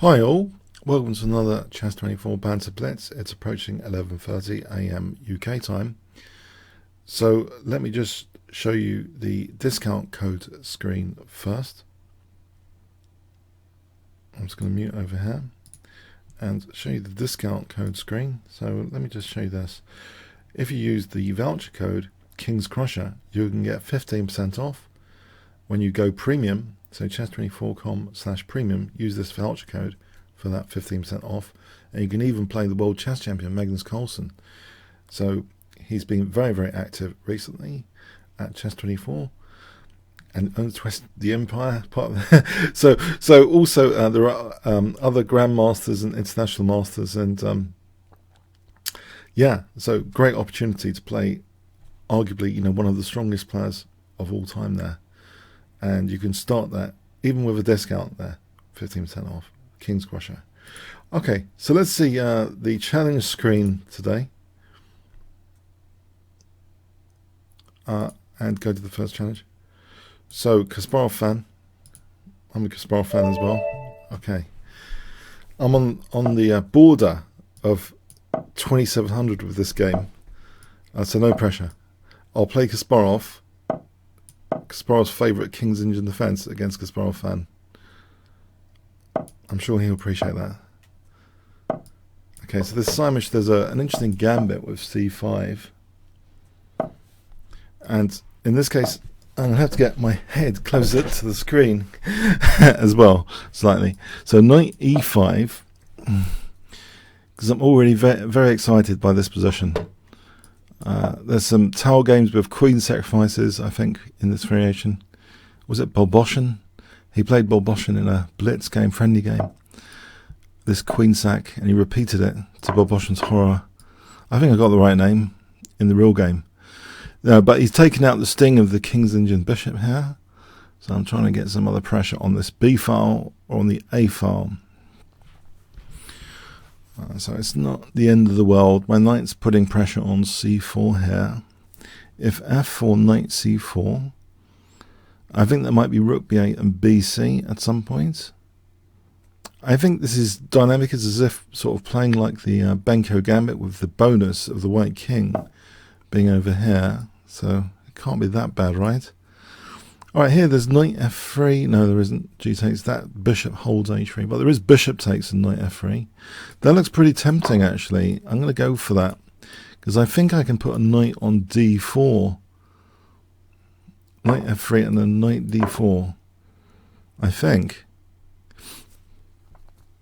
Hi all, welcome to another chess24 Banter Blitz. It's approaching 11:30 AM UK time. So let me just show you the discount code screen first. I'm just going to mute over here and show you the discount code screen. So let me just show you this. If you use the voucher code Kingscrusher, you can get 15% off when you go premium. So chess24.com/premium, use this voucher code for that 15% off. And you can even play the World Chess Champion, Magnus Carlsen. So he's been very, very active recently at chess24 and owns the Empire part of it. So also there are other Grandmasters and International Masters, and yeah, so great opportunity to play arguably, one of the strongest players of all time there. And you can start that even with a discount there, 15% off, Kingscrusher. Okay, so let's see the challenge screen today. And go to the first challenge. So, Kasparov fan. I'm a Kasparov fan as well. Okay. I'm on the border of 2700 with this game. So no pressure. I'll play Kasparov. Kasparov's favourite King's Indian defence against Kasparov fan. I'm sure he'll appreciate that. Okay, so this Simish, there's an interesting gambit with c5. And in this case, I'm going to have to get my head closer to the screen as well, slightly. So knight e5, because I'm already very excited by this position. There's some tower games with queen sacrifices, I think, in this variation. Was it Bolboshin? He played Bolboshin in a blitz game, friendly game. This queen sack, and he repeated it to Bolboshin's horror. I think I got the right name in the real game. No, but he's taken out the sting of the King's Indian bishop here. So I'm trying to get some other pressure on this B file or on the A file. So it's not the end of the world. My knight's putting pressure on c4 here. If f4, knight c4, I think there might be rook b8 and bc at some point. I think this is dynamic as if sort of playing like the Benko gambit with the bonus of the white king being over here. So it can't be that bad, right? Alright, here there's knight f3. No, there isn't. G takes. That bishop holds h3. But there is bishop takes and knight f3. That looks pretty tempting, actually. I'm going to go for that, because I think I can put a knight on d4. Knight f3 and then knight d4. I think.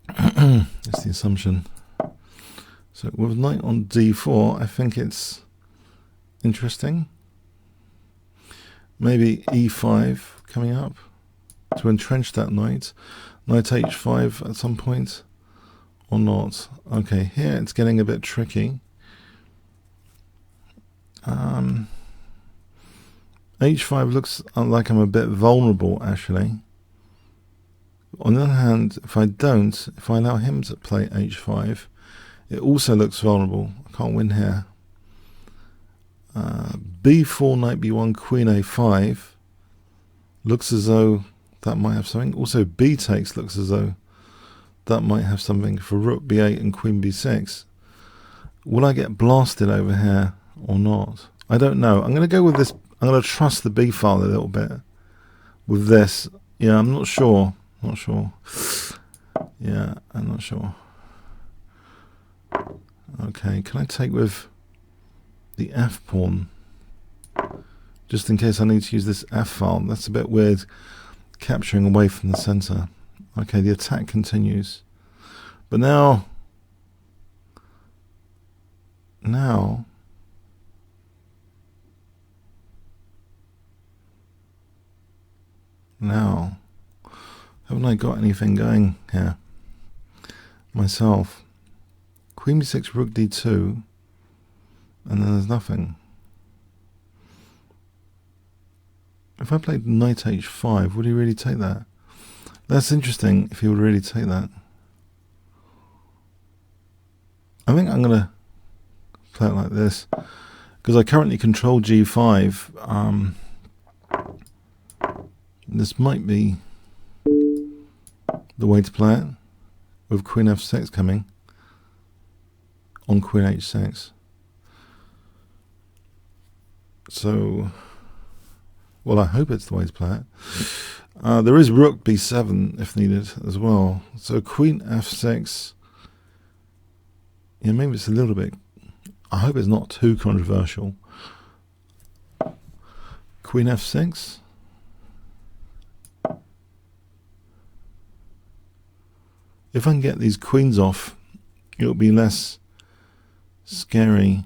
That's the assumption. So with knight on d4, I think it's interesting. Maybe e5 coming up to entrench that knight. Knight h5 at some point, or not. Okay, here it's getting a bit tricky. H5 looks like I'm a bit vulnerable, actually. On the other hand, if I allow him to play h5, it also looks vulnerable. I can't win here. b4, knight b1, queen a5 looks as though that might have something. Also b takes looks as though that might have something for rook b8 and queen b6. Will I get blasted over here or not? I don't know. I'm going to go with this. I'm going to trust the b file a little bit with this. Yeah, I'm not sure. Not sure. Yeah, I'm not sure. Okay, can I take with the f pawn, just in case I need to use this f file? That's a bit weird, capturing away from the center. Okay, the attack continues, but now haven't I got anything going here myself? Queen b6, rook d2, and then there's nothing. If I played knight h5, would he really take that? That's interesting, if he would really take that. I think I'm going to play it like this, because I currently control g5. This might be the way to play it. with queen f6 coming on queen h6. So, well, I hope it's the way to play it. There is rook b7 if needed as well. So queen f6. Yeah, maybe it's a little bit. I hope it's not too controversial. Queen f6. If I can get these queens off, it'll be less scary.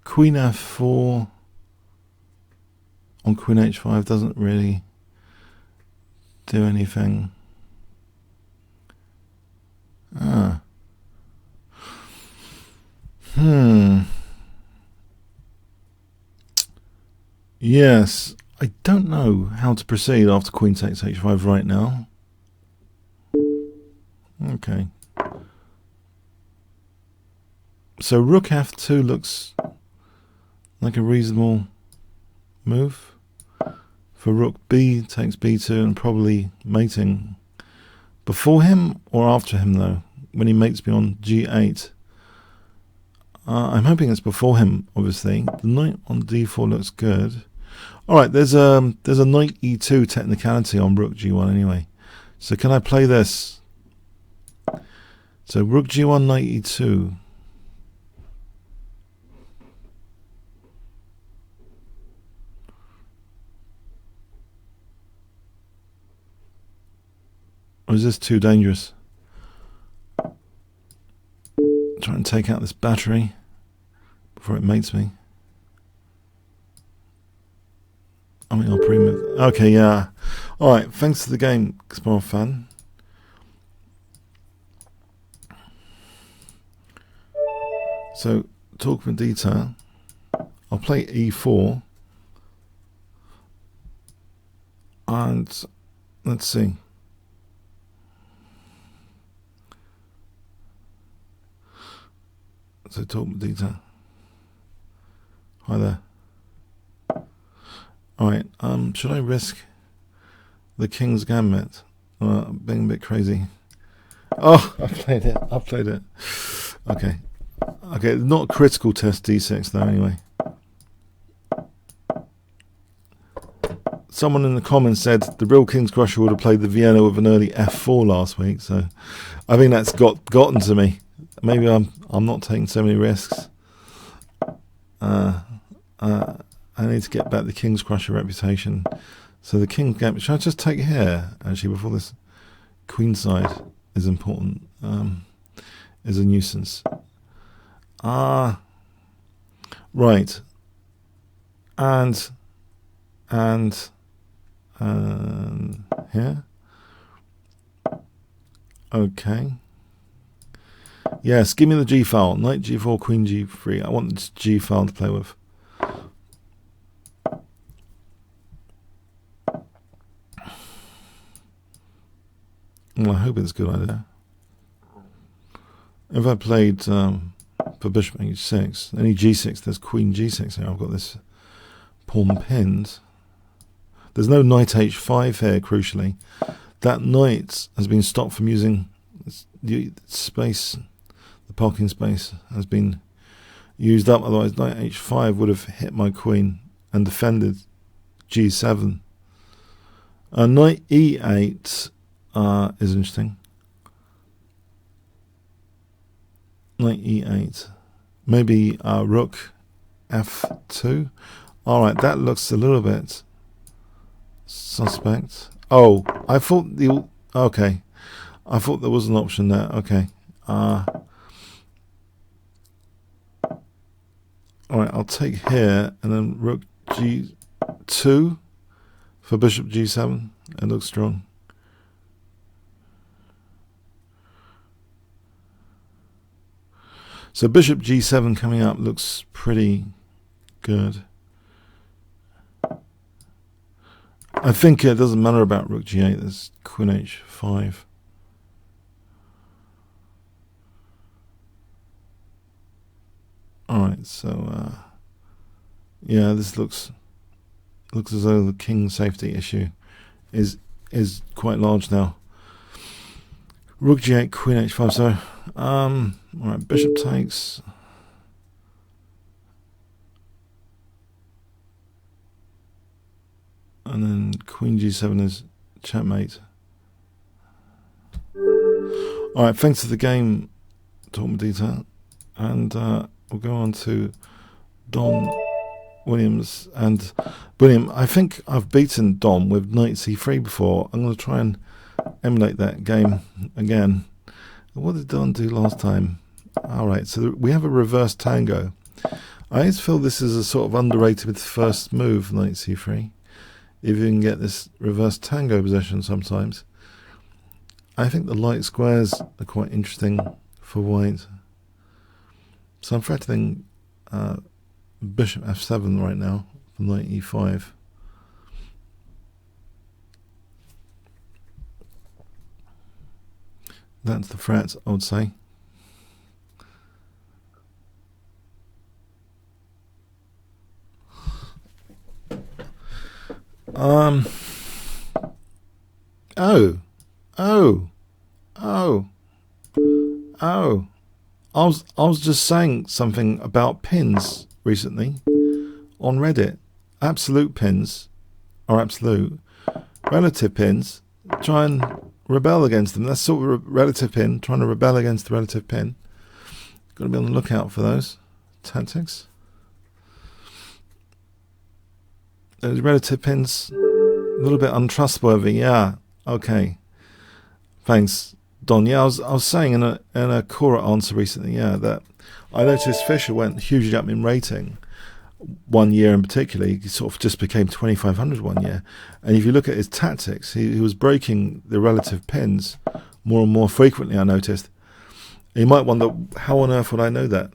Queen f4 on queen h5 doesn't really do anything. Yes, I don't know how to proceed after queen takes h5 right now. Okay. So rook f2 looks like a reasonable move. For rook b takes b2 and probably mating. Before him or after him though? When he mates me on g8. I'm hoping it's before him, obviously. The knight on d4 looks good. Alright, there's a knight e2 technicality on rook g1 anyway. So can I play this? So rook g1, knight e2. Or is this too dangerous? Try and take out this battery before it mates me. I mean, I'll pre-move. Okay, yeah. Alright, thanks to the game, Explorer fan. So, talk in detail. I'll play e4. And let's see. So talk in detail. Hi there. Alright, should I risk the King's Gambit? Being a bit crazy. Oh, I played it. Okay. Okay, not critical test d6 though anyway. Someone in the comments said the real Kingscrusher would have played the Vienna with an early f4 last week, so I think that's gotten to me. Maybe I'm not taking so many risks. I need to get back the Kingscrusher reputation. So the King's Gambit. Should I just take here actually before this queenside is important? Is a nuisance. Right. And here. Okay. Yes, give me the G file. Knight G4, Queen G3. I want this G file to play with. Well, I hope it's a good idea. If I played for Bishop H6, any G6, there's Queen G6 here. I've got this pawn pinned. There's no Knight H5 here, crucially. That knight has been stopped from using the space. The parking space has been used up. Otherwise, Knight H5 would have hit my queen and defended G7. Knight E8 is interesting. Knight E8. Maybe Rook F2. Alright, that looks a little bit suspect. Oh, I thought okay. I thought there was an option there. Okay. Alright, I'll take here and then Rook G2 for Bishop G7. It looks strong. So Bishop G7 coming up looks pretty good. I think it doesn't matter about Rook G8. There's Queen H5. Alright, so yeah, this looks looks as though the king safety issue is quite large now. Rook g8, queen h5. So, all right, bishop takes. And then queen g7 is checkmate. All right, thanks for the game, Talk Medita, and we'll go on to Don Williams. And William, I think I've beaten Dom with knight c3 before. I'm going to try and emulate that game again. What did Don do last time? All right, so we have a reverse tango. I always feel this is a sort of underrated first move, knight c3. If you can get this reverse tango position sometimes. I think the light squares are quite interesting for white. So I'm threatening bishop f7 right now for knight e5. That's the threat, I would say. I was just saying something about pins recently on Reddit. Absolute pins are absolute. Relative pins, try and rebel against them. That's sort of a relative pin, trying to rebel against the relative pin. Got to be on the lookout for those tactics. Those relative pins, a little bit untrustworthy. Yeah, okay. Thanks, Don. Yeah, I was saying in a Quora answer recently, yeah, that I noticed Fischer went hugely up in rating 1 year in particular. He sort of just became 2,500 1 year. And if you look at his tactics, he was breaking the relative pins more and more frequently, I noticed. And you might wonder, how on earth would I know that?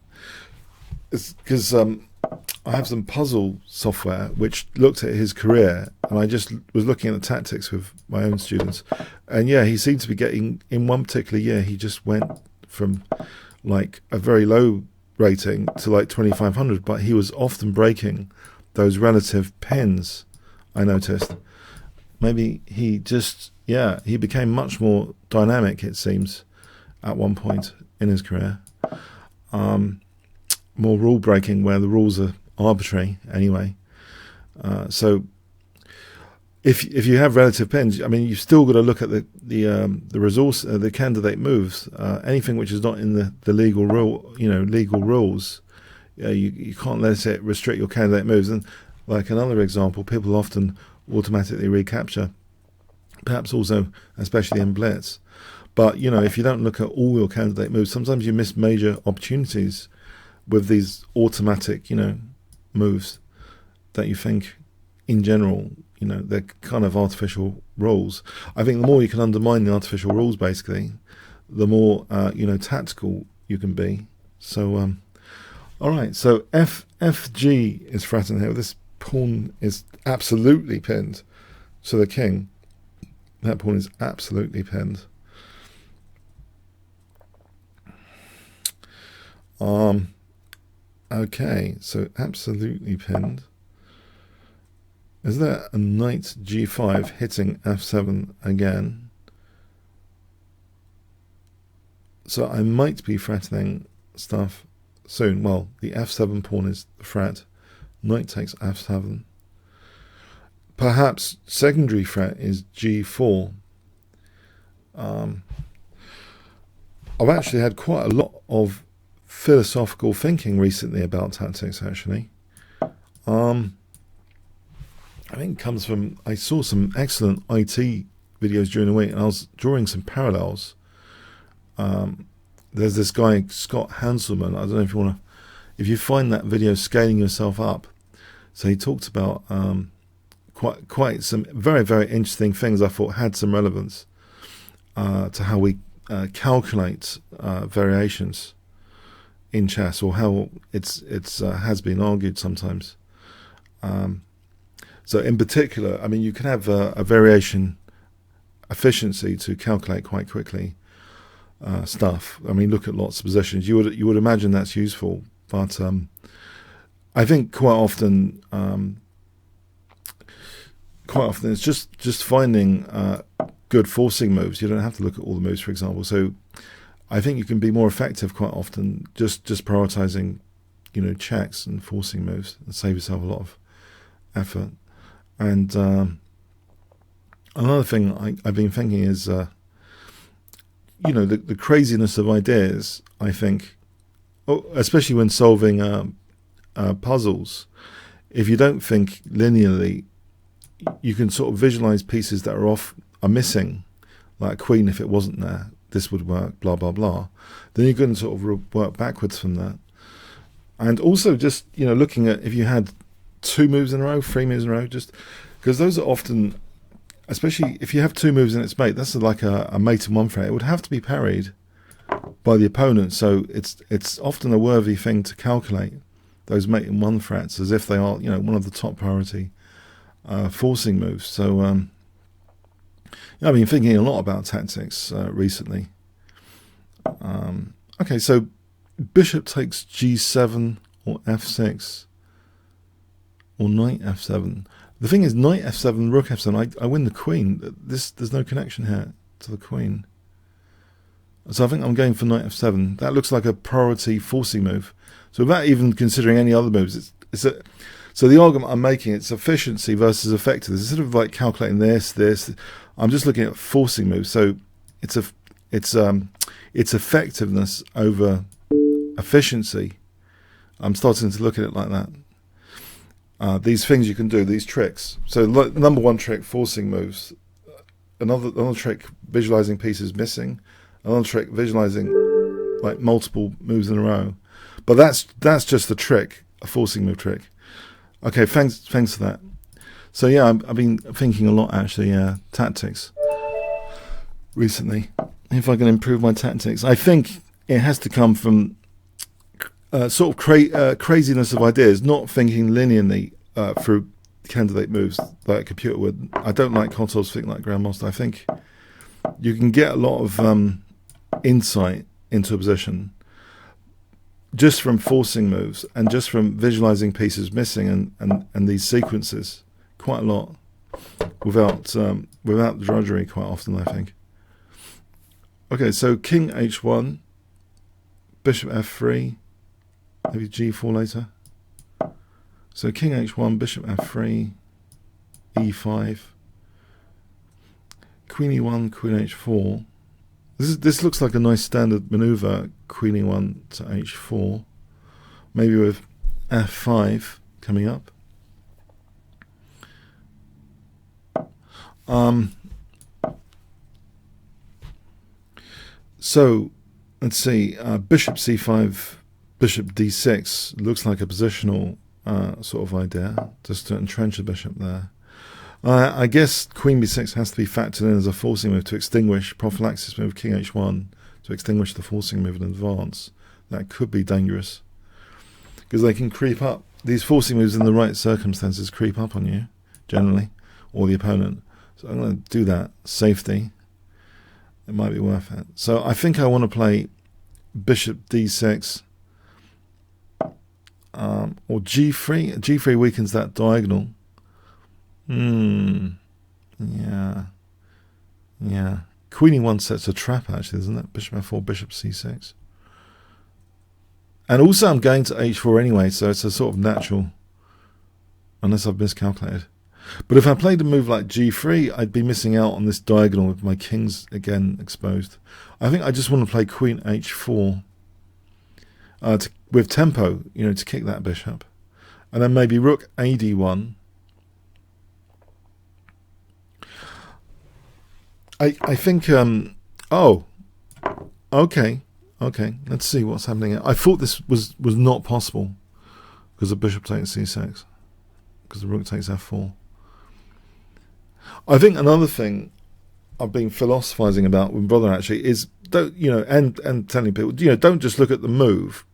It's because I have some puzzle software which looked at his career, and I just was looking at the tactics with my own students. And yeah, he seemed to be getting, in one particular year, he just went from like a very low rating to like 2,500, but he was often breaking those relative pins, I noticed. Maybe he just, yeah, he became much more dynamic, it seems, at one point in his career. More rule breaking where the rules are arbitrary anyway. So if you have relative pins, I mean, you've still got to look at the resource, the candidate moves. Anything which is not in the legal rule, legal rules, you can't let it restrict your candidate moves. And like another example, people often automatically recapture, perhaps also, especially in blitz. But if you don't look at all your candidate moves, sometimes you miss major opportunities with these automatic, moves that you think, in general, they're kind of artificial rules. I think the more you can undermine the artificial rules, basically, the more, tactical you can be. So, all right. So FG is threatened here. This pawn is absolutely pinned to the king. That pawn is absolutely pinned. Okay, so absolutely pinned. Is there a knight g5 hitting f7 again? So I might be threatening stuff soon. Well, the f7 pawn is the threat. Knight takes f7. Perhaps secondary threat is g4. I've actually had quite a lot of philosophical thinking recently about tactics, actually. I think it comes from, I saw some excellent IT videos during the week, and I was drawing some parallels. There's this guy, Scott Hanselman. I don't know if you want to, if you find that video, Scaling Yourself Up. So he talked about quite some very, very interesting things I thought had some relevance to how we calculate variations in chess, or how it's has been argued sometimes. So in particular, I mean, you can have a variation efficiency to calculate quite quickly stuff. I mean, look at lots of positions. You would imagine that's useful, but I think quite often quite often it's just finding good forcing moves. You don't have to look at all the moves, for example. So I think you can be more effective quite often just prioritizing, checks and forcing moves, and save yourself a lot of effort. And another thing I've been thinking is, the craziness of ideas. I think, especially when solving puzzles, if you don't think linearly, you can sort of visualize pieces that are missing, like queen. If it wasn't there, this would work. Blah blah blah. Then you can sort of work backwards from that. And also just looking at if you had 2 moves in a row, 3 moves in a row, just because those are often, especially if you have 2 moves in its mate, that's like a mate in one threat. It would have to be parried by the opponent, so it's often a worthy thing to calculate those mate in one threats as if they are one of the top priority forcing moves. So I've been thinking a lot about tactics recently. Okay, so bishop takes g7 or f6 or knight f7. The thing is, knight f7, rook f7, I win the queen. There's no connection here to the queen. So I think I'm going for knight f7. That looks like a priority forcing move. So without even considering any other moves, so the argument I'm making, it's efficiency versus effectiveness. Instead of like calculating this, I'm just looking at forcing moves. So it's effectiveness over efficiency. I'm starting to look at it like that. These things you can do, these tricks. So number one trick, forcing moves. Another trick, visualizing pieces missing. Another trick, visualizing like multiple moves in a row. But that's just the trick, a forcing move trick. Okay, thanks for that. So yeah, I've been thinking a lot actually, tactics recently. If I can improve my tactics, I think it has to come from sort of craziness of ideas, not thinking linearly through candidate moves like a computer would. I don't like consoles think like Grandmaster. I think you can get a lot of insight into a position just from forcing moves and just from visualizing pieces missing and these sequences quite a lot without drudgery quite often, I think. Okay, so king h1, bishop f3, maybe g4 later. So king h1, bishop f3, e5, queen e1, queen h4. This looks like a nice standard maneuver, queen e1 to h4, maybe with f5 coming up. So let's see, bishop c5, bishop d6 looks like a positional sort of idea, just to entrench a bishop there. I guess queen b6 has to be factored in as a forcing move to extinguish prophylaxis move king h1, to extinguish the forcing move in advance. That could be dangerous because they can creep up. These forcing moves in the right circumstances creep up on you generally, or the opponent. So I'm going to do that. Safety. It might be worth it. So I think I want to play bishop d6 or g3. G3 weakens that diagonal. Yeah. Queen e1 sets a trap actually, isn't it? Bishop f4, bishop c6. And also I'm going to h4 anyway, so it's a sort of natural, unless I've miscalculated. But if I played a move like g3, I'd be missing out on this diagonal with my kings again exposed. I think I just want to play queen h4 with tempo, to kick that bishop. And then maybe rook ad1. I think, okay, let's see what's happening here. I thought this was not possible because the bishop takes c6, because the rook takes f4. I think another thing I've been philosophizing about with brother actually is, don't, and telling people, don't just look at the move.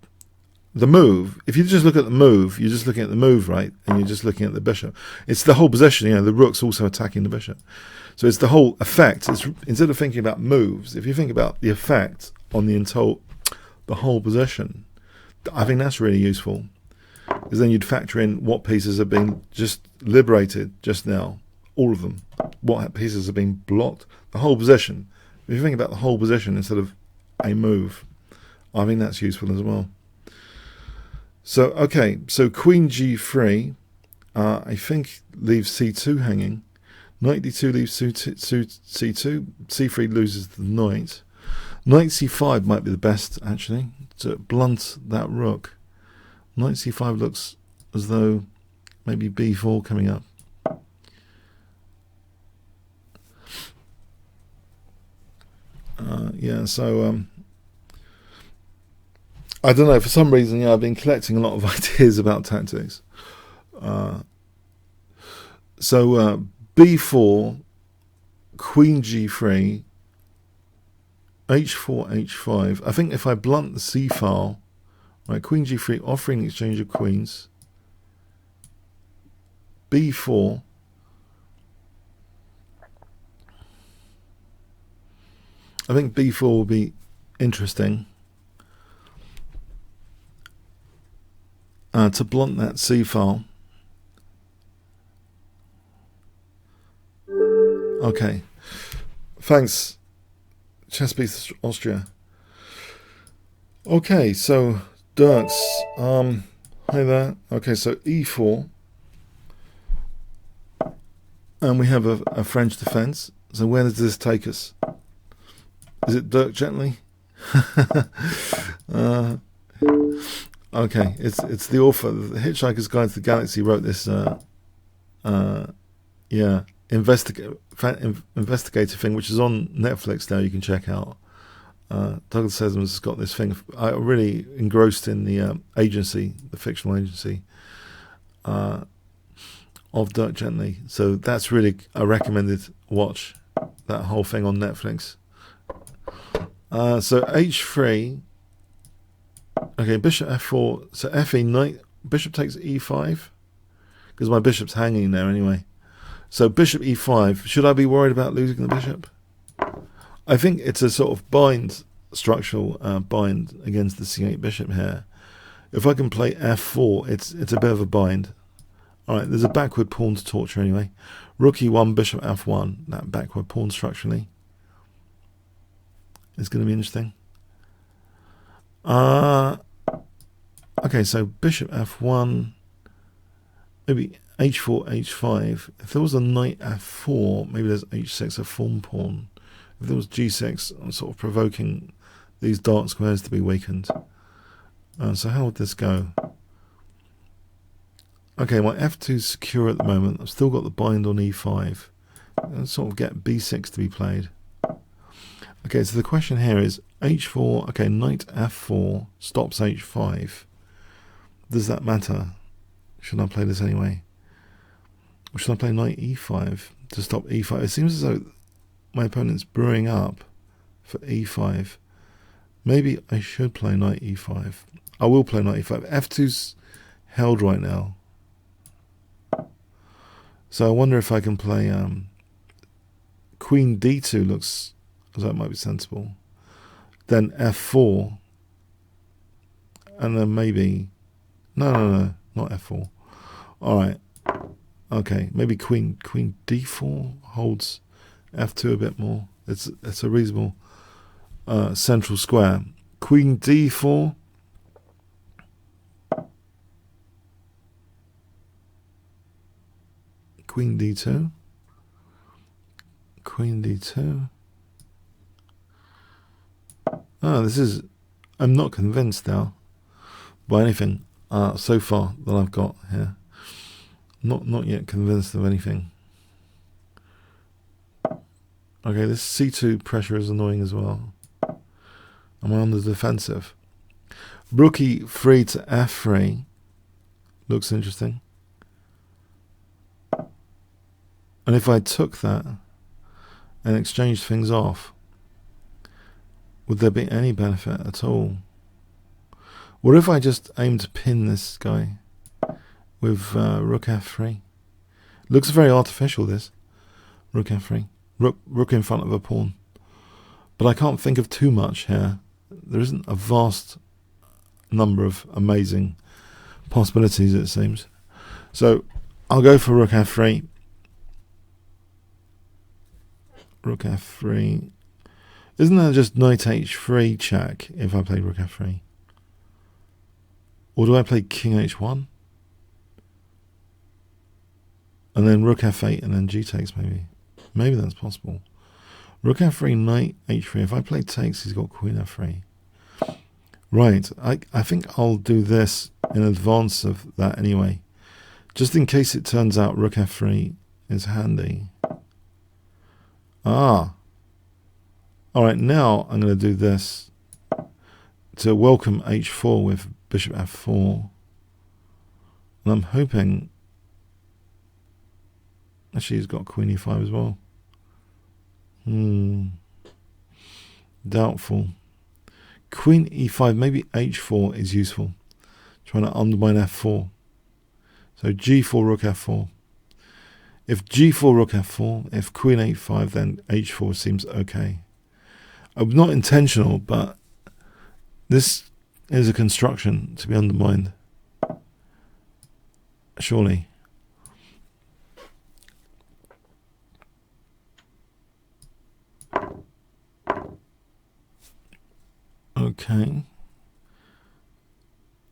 The move, if you just look at the move, you're just looking at the move, right? And you're just looking at the bishop. It's the whole position, the rook's also attacking the bishop. So it's the whole effect. It's, instead of thinking about moves, if you think about the effect on the whole position, I think that's really useful. Because then you'd factor in what pieces have been just liberated just now all of them. What pieces are being blocked? The whole position. If you think about the whole position instead of a move, I think that's useful as well. So, okay, so Queen G3, I think leaves C2 hanging. Knight D2 leaves C2. C3 loses the knight. Knight C5 might be the best, actually, to blunt that rook. Knight C5 looks as though maybe B4 coming up. Yeah, so I don't know, for some reason, yeah, I've been collecting a lot of ideas about tactics. So B4, Queen G3, H4, H5. I think if I blunt the C file, right, Queen G3 offering exchange of queens, B4, I think B4 will be interesting. To blunt that C file. Okay. Thanks, Chess24 Austria. Okay, so Dirks. Hi there. Okay, so E4. And we have a French defense. So where does this take us? Is it Dirk gently? Okay, it's the author, The Hitchhiker's Guide to the Galaxy, wrote this investigative thing, which is on Netflix now. You can check out. Douglas Sessions has got this thing. I really engrossed in the agency, the fictional agency of Dirk Gently. So that's really a recommended watch. That whole thing on Netflix. So H3. Okay, bishop f4. So fe knight. Bishop takes e5 because my bishop's hanging there anyway. So bishop e5. Should I be worried about losing the bishop? I think it's a sort of bind, structural bind against the c8 bishop here. If I can play f4, it's a bit of a bind. All right, there's a backward pawn to torture anyway. Rook e1, bishop f1. That backward pawn structurally is going to be interesting. Okay, so bishop f1, maybe h4, h5. If there was a knight f4, maybe there's h6, a form pawn. If there was g6, I'm sort of provoking these dark squares to be weakened. So how would this go? Okay, my f2 is secure at the moment. I've still got the bind on e5. I'll sort of get b6 to be played. Okay, so the question here is h4, okay, knight f4 stops h5. Does that matter? Should I play this anyway? Or should I play knight e5 to stop e5? It seems as though my opponent's brewing up for e5. Maybe I should play knight e5. I will play knight e5. f2's held right now. So I wonder if I can play queen d2 looks as though it might be sensible. Then f4. And then maybe... No, not f4. Alright. Okay, maybe queen d4 holds f2 a bit more. It's a reasonable central square. Queen d4. Queen d2. Queen d2. This is... I'm not convinced now by anything so far that I've got here. Not yet convinced of anything. Okay, this c2 pressure is annoying as well. I'm on the defensive. Rook e3 to f3 looks interesting. And if I took that and exchanged things off, would there be any benefit at all? What if I just aim to pin this guy with rook f3? Looks very artificial, this. Rook f3. Rook in front of a pawn. But I can't think of too much here. There isn't a vast number of amazing possibilities, it seems. So I'll go for rook f3. rook f3. Isn't that just knight h3 check if I play rook f3? Or do I play king h1? And then rook f8 and then g takes maybe. Maybe that's possible. Rook f3, knight h3. If I play takes, he's got queen f3. Right, I think I'll do this in advance of that anyway. Just in case it turns out rook f3 is handy. Ah. Alright, now I'm going to do this to welcome h4 with bishop f4. And I'm hoping... Actually, he's got queen e5 as well. Doubtful. Queen e5, maybe h4 is useful. Trying to undermine f4. So g4, rook f4. If g4, rook f4, if queen h5, then h4 seems okay. Not intentional, but this is a construction to be undermined. Surely. Okay.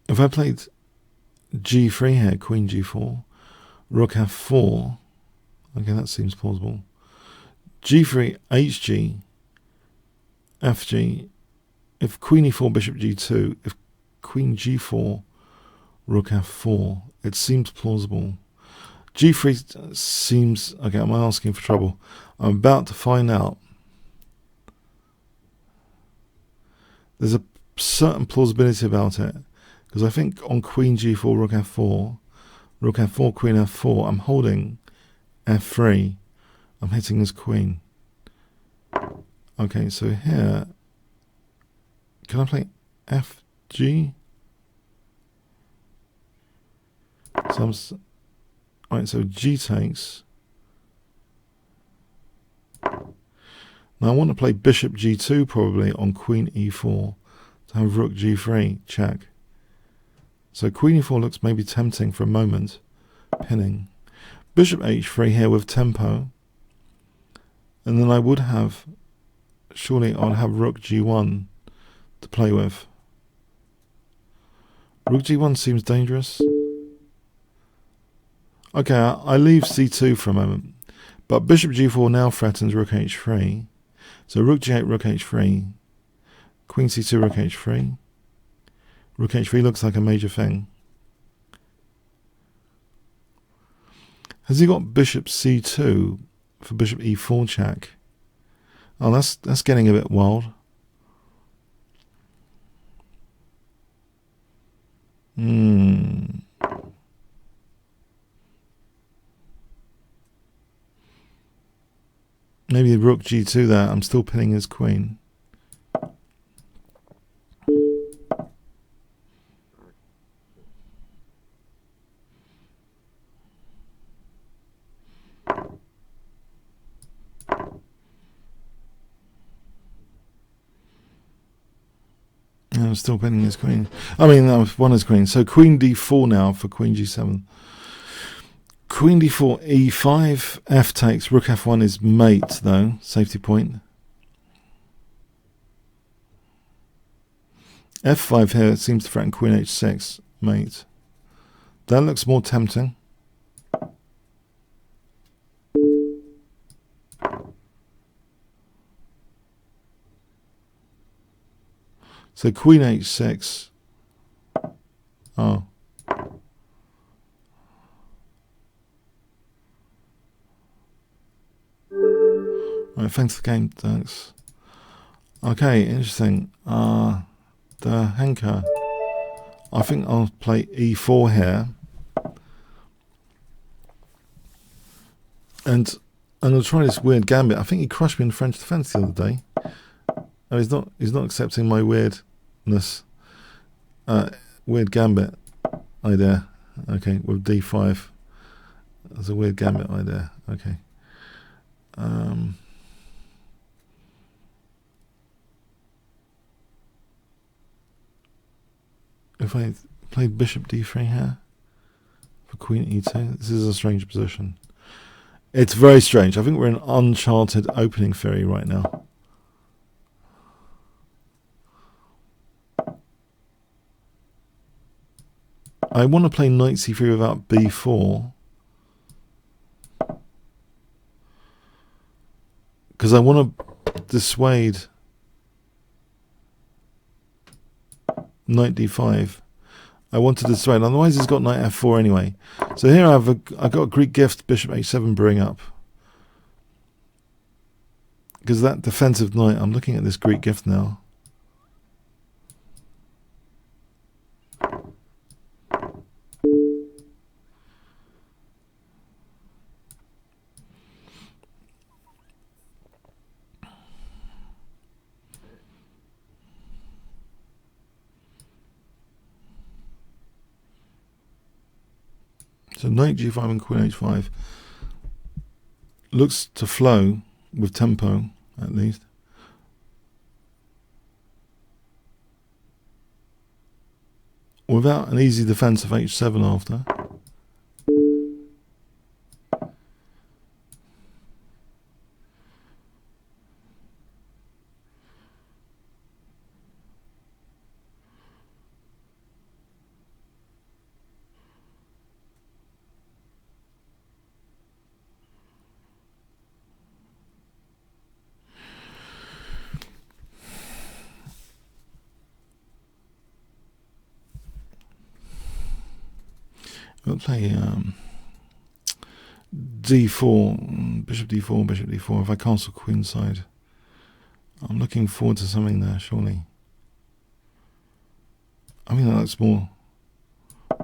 If I played g3 here, queen g4, rook f4, okay, that seems plausible. g3, hg, fg, if queen e4, bishop g2, if queen g4, rook f4, it seems plausible. g3 seems, okay, am I asking for trouble? I'm about to find out. There's a certain plausibility about it, because I think on queen g4, rook f4, queen f4, I'm holding f3, I'm hitting his queen. Okay, so here, can I play fg? So right, so g takes. Now I want to play bishop g2 probably on queen e4 to have rook g3 check. So queen e4 looks maybe tempting for a moment, pinning. Bishop h3 here with tempo. And then I would have, surely I'll have rook g1 to play with. Rook g1 seems dangerous. Okay, I leave c2 for a moment. But bishop g4 now threatens rook h3. So rook g8, rook h3, queen c2, rook h3. Rook h3 looks like a major thing. Has he got bishop c2 for bishop e4 check? Oh, that's getting a bit wild. Maybe rook g2 there. I'm still pinning his queen. I'm still pinning his queen. I mean, I've won his queen. So queen d4 now for queen g7. Queen d4, e5, f takes. Rook f1 is mate, though. Safety point. f5 here seems to threaten queen h6, mate. That looks more tempting. So queen h6. Oh. Right, thanks for the game, thanks. Okay, interesting. The Henker. I think I'll play e4 here. And I'm going to try this weird gambit. I think he crushed me in French defense the other day. Oh, he's not accepting my weirdness. Weird gambit idea. Okay, with d5. There's a weird gambit idea. Okay. If I play bishop d3 here for queen e2, this is a strange position. It's very strange. I think we're in uncharted opening theory right now. I want to play knight c3 without b4. Because I want to dissuade knight d5. I want to dissuade. Otherwise he's got knight f4 anyway. So here I've got a Greek gift, bishop h7 bring up. Because that defensive knight, I'm looking at this Greek gift now. So knight g5 and queen h5 looks to flow with tempo, at least. Without an easy defense of h7 after. We'll play d4, bishop d4, bishop d4. If I castle queenside, I'm looking forward to something there, surely. I mean, that looks more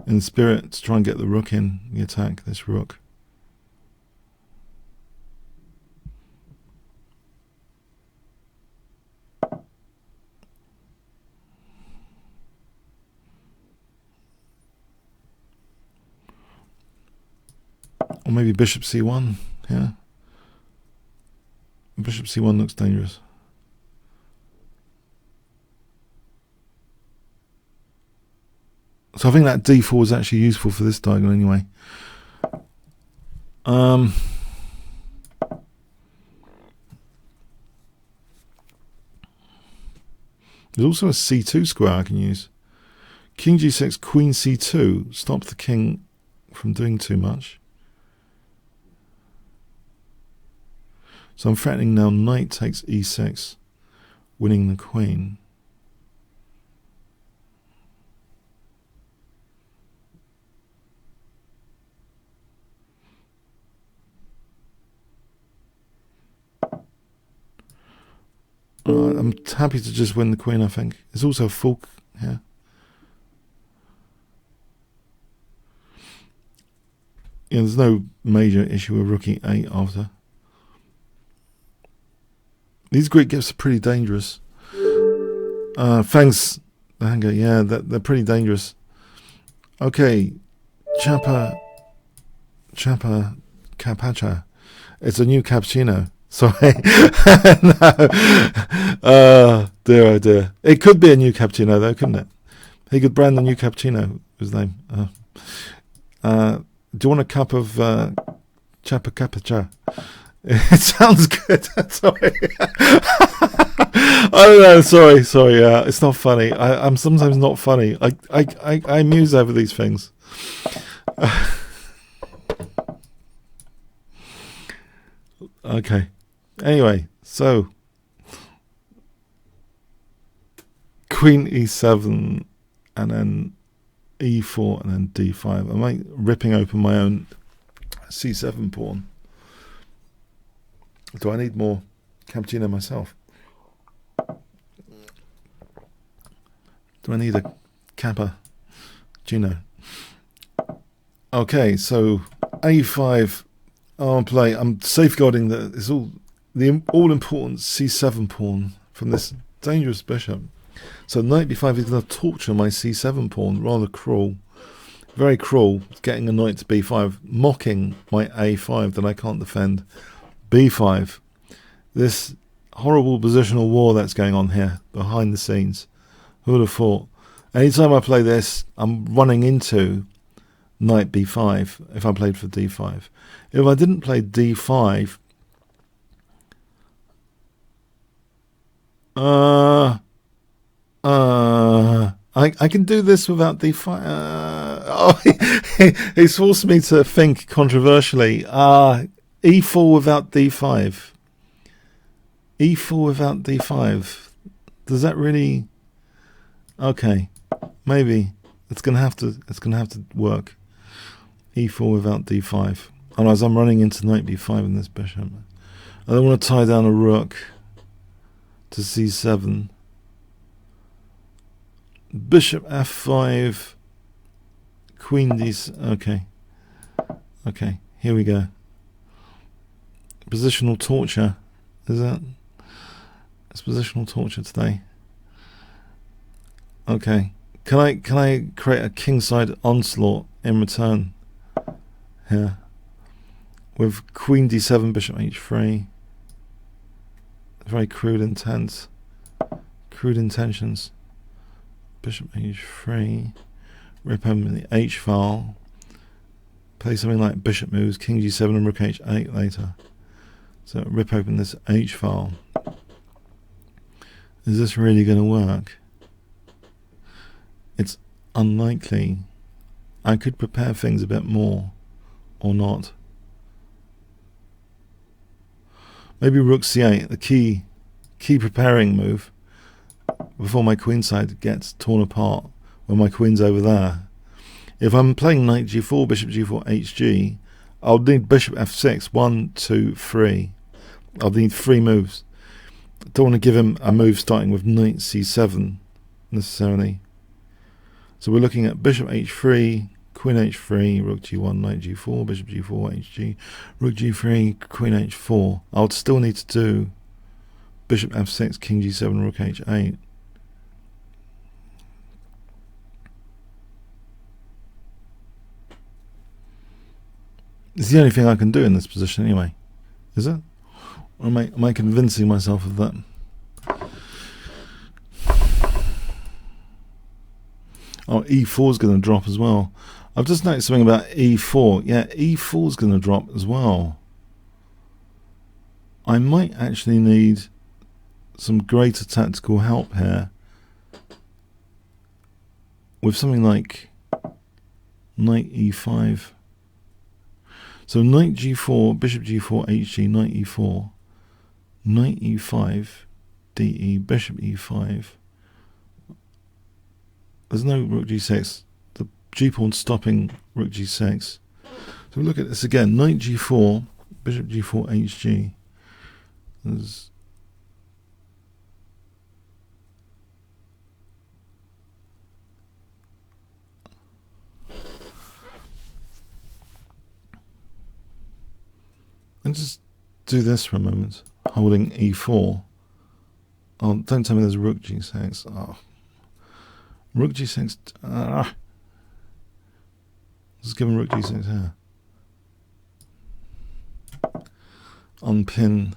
in spirit to try and get the rook in the attack, this rook. Or maybe bishop c1, yeah. Bishop c1 looks dangerous. So I think that d4 is actually useful for this diagonal anyway. There's also a c2 square I can use. King g6, queen c2 stops the king from doing too much. So I'm threatening now knight takes e6, winning the queen. I'm happy to just win the queen, I think. There's also a fork here. Yeah, there's no major issue with rook e8 after. These Greek gifts are pretty dangerous. Thanks, Hanga. Yeah, they're pretty dangerous. Okay, Chapa Capacha. It's a new cappuccino. Sorry. No. Dear, oh dear. It could be a new cappuccino, though, couldn't it? He could brand the new cappuccino. His name. Do you want a cup of Chapa Capacha? It sounds good. Sorry. I don't know. Sorry. It's not funny. I'm sometimes not funny. I muse over these things. Okay. Anyway, so queen e7 and then e4 and then d5. I'm like ripping open my own c7 pawn. Do I need more cappuccino myself? Do I need a cappuccino? Okay, so a5. I'll play. I'm safeguarding the all-important c7 pawn from this dangerous bishop. So knight b5 is going to torture my c7 pawn. Rather cruel. Very cruel. Getting a knight to b5. Mocking my a5 that I can't defend. b5. This horrible positional war that's going on here behind the scenes. Who would have thought? Anytime I play this, I'm running into knight b5 if I played for d5. If I didn't play d5, I can do this without d5. He's forced me to think controversially. E4 without d5. E4 without d5. Does that really? Okay, maybe it's gonna have to work. E4 without d5. Otherwise, I'm running into knight b5 in this bishop. I don't want to tie down a rook to c7. Bishop f5. Queen d. Okay. Here we go. Positional torture. Is that? It's positional torture today. Okay. Can I create a kingside onslaught in return here with queen d7, bishop h3? Very crude intentions. Bishop h3. Rip open the h file. Play something like bishop moves, king g7 and rook h8 later. So rip open this h file. Is this really going to work? It's unlikely. I could prepare things a bit more, or not. Maybe rook c8, the key preparing move, before my queenside gets torn apart when my queen's over there. If I'm playing knight g4, bishop g4, hg, I'll need bishop f6, 1, 2, 3. I'll need 3 moves. I don't want to give him a move starting with knight c7 necessarily. So we're looking at bishop h3, queen h3, rook g1, knight g4, bishop g4, hg, rook g3, queen h4. I'll still need to do bishop f6, king g7, rook h8. It's the only thing I can do in this position anyway. Is it? Or am I convincing myself of that? Oh, e4 is going to drop as well. I've just noticed something about e4. Yeah, e4 is going to drop as well. I might actually need some greater tactical help here with something like knight e5. So knight g4, bishop g4, hg, knight e4, knight e5, de, bishop e5. There's no rook g6. The g-pawn's stopping rook g6. So we look at this again. Knight g4, bishop g4, hg. There's and just do this for a moment, holding e4. Oh, don't tell me there's rook g6. Oh. Rook g6. Let's give him rook g6 here. Unpin.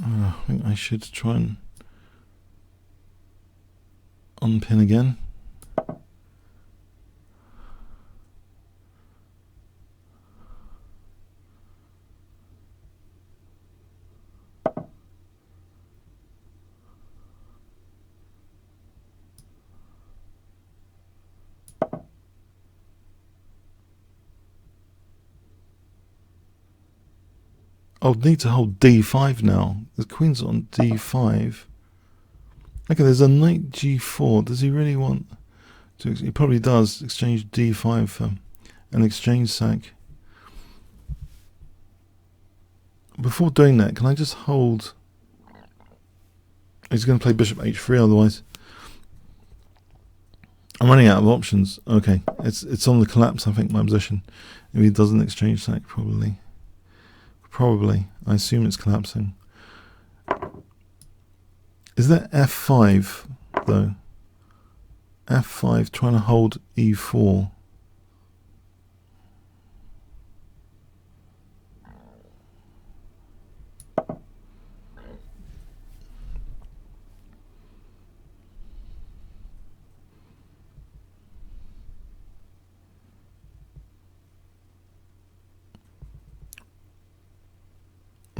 I think I should try and unpin again. I'll need to hold d5 now. The queen's on d5. Okay, there's a knight g4. Does he really want to? He probably does exchange d5 for an exchange sack. Before doing that, can I just hold? He's going to play bishop h3 otherwise. I'm running out of options. Okay, it's on the collapse, I think, my position. If he doesn't exchange sack, probably. I assume it's collapsing. Is that f5 though? f5 trying to hold e4.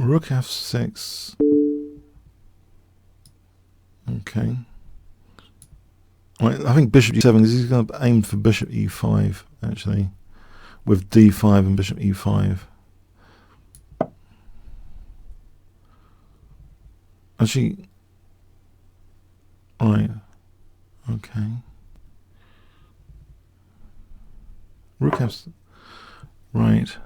Rook f6. Okay. Right, I think bishop g7 because he's going to aim for bishop e5 actually, with d5 and bishop e5. Actually, right. Okay. Rook f. Right.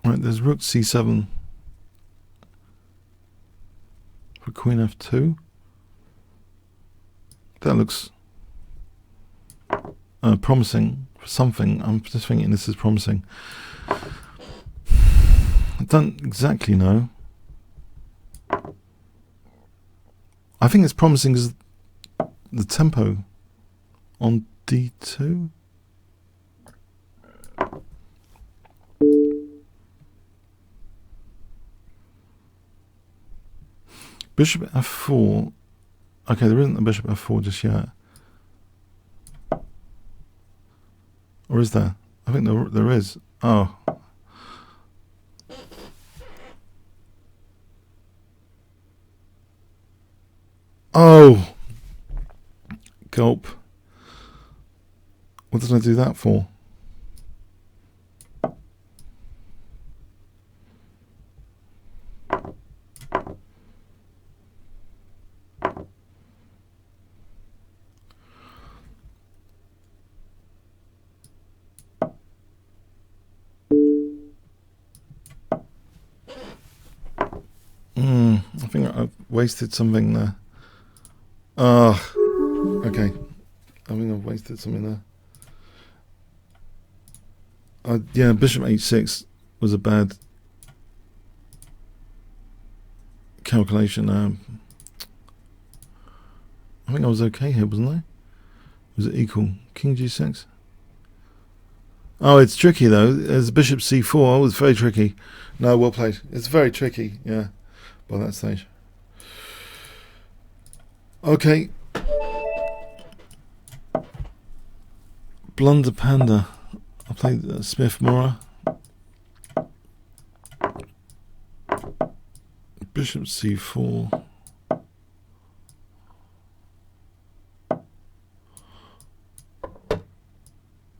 Right, there's rook c7 for queen f2. That looks promising for something. I'm just thinking this is promising. I don't exactly know. I think it's promising as the tempo on d2. Bishop f4. Okay, there isn't a bishop f4 just yet. Or is there? I think there is. Oh. Oh! Gulp. What did I do that for? I think I've wasted something there. Okay. I think I've wasted something there. Yeah, bishop h6 was a bad calculation. I think I was okay here, wasn't I? Was it equal? King g6? Oh, it's tricky though. There's bishop c4. Oh, it's very tricky. No, well played. It's very tricky, yeah, by that stage. Okay. Blunder Panda. I played Smith Mora. Bishop c4.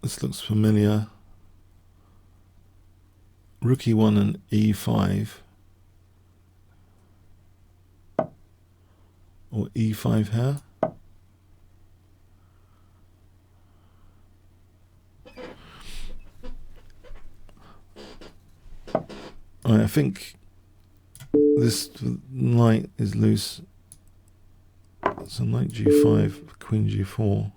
This looks familiar. Rook e1 and e5. Or e5 here. Right, I think this knight is loose. So knight g5, queen g4.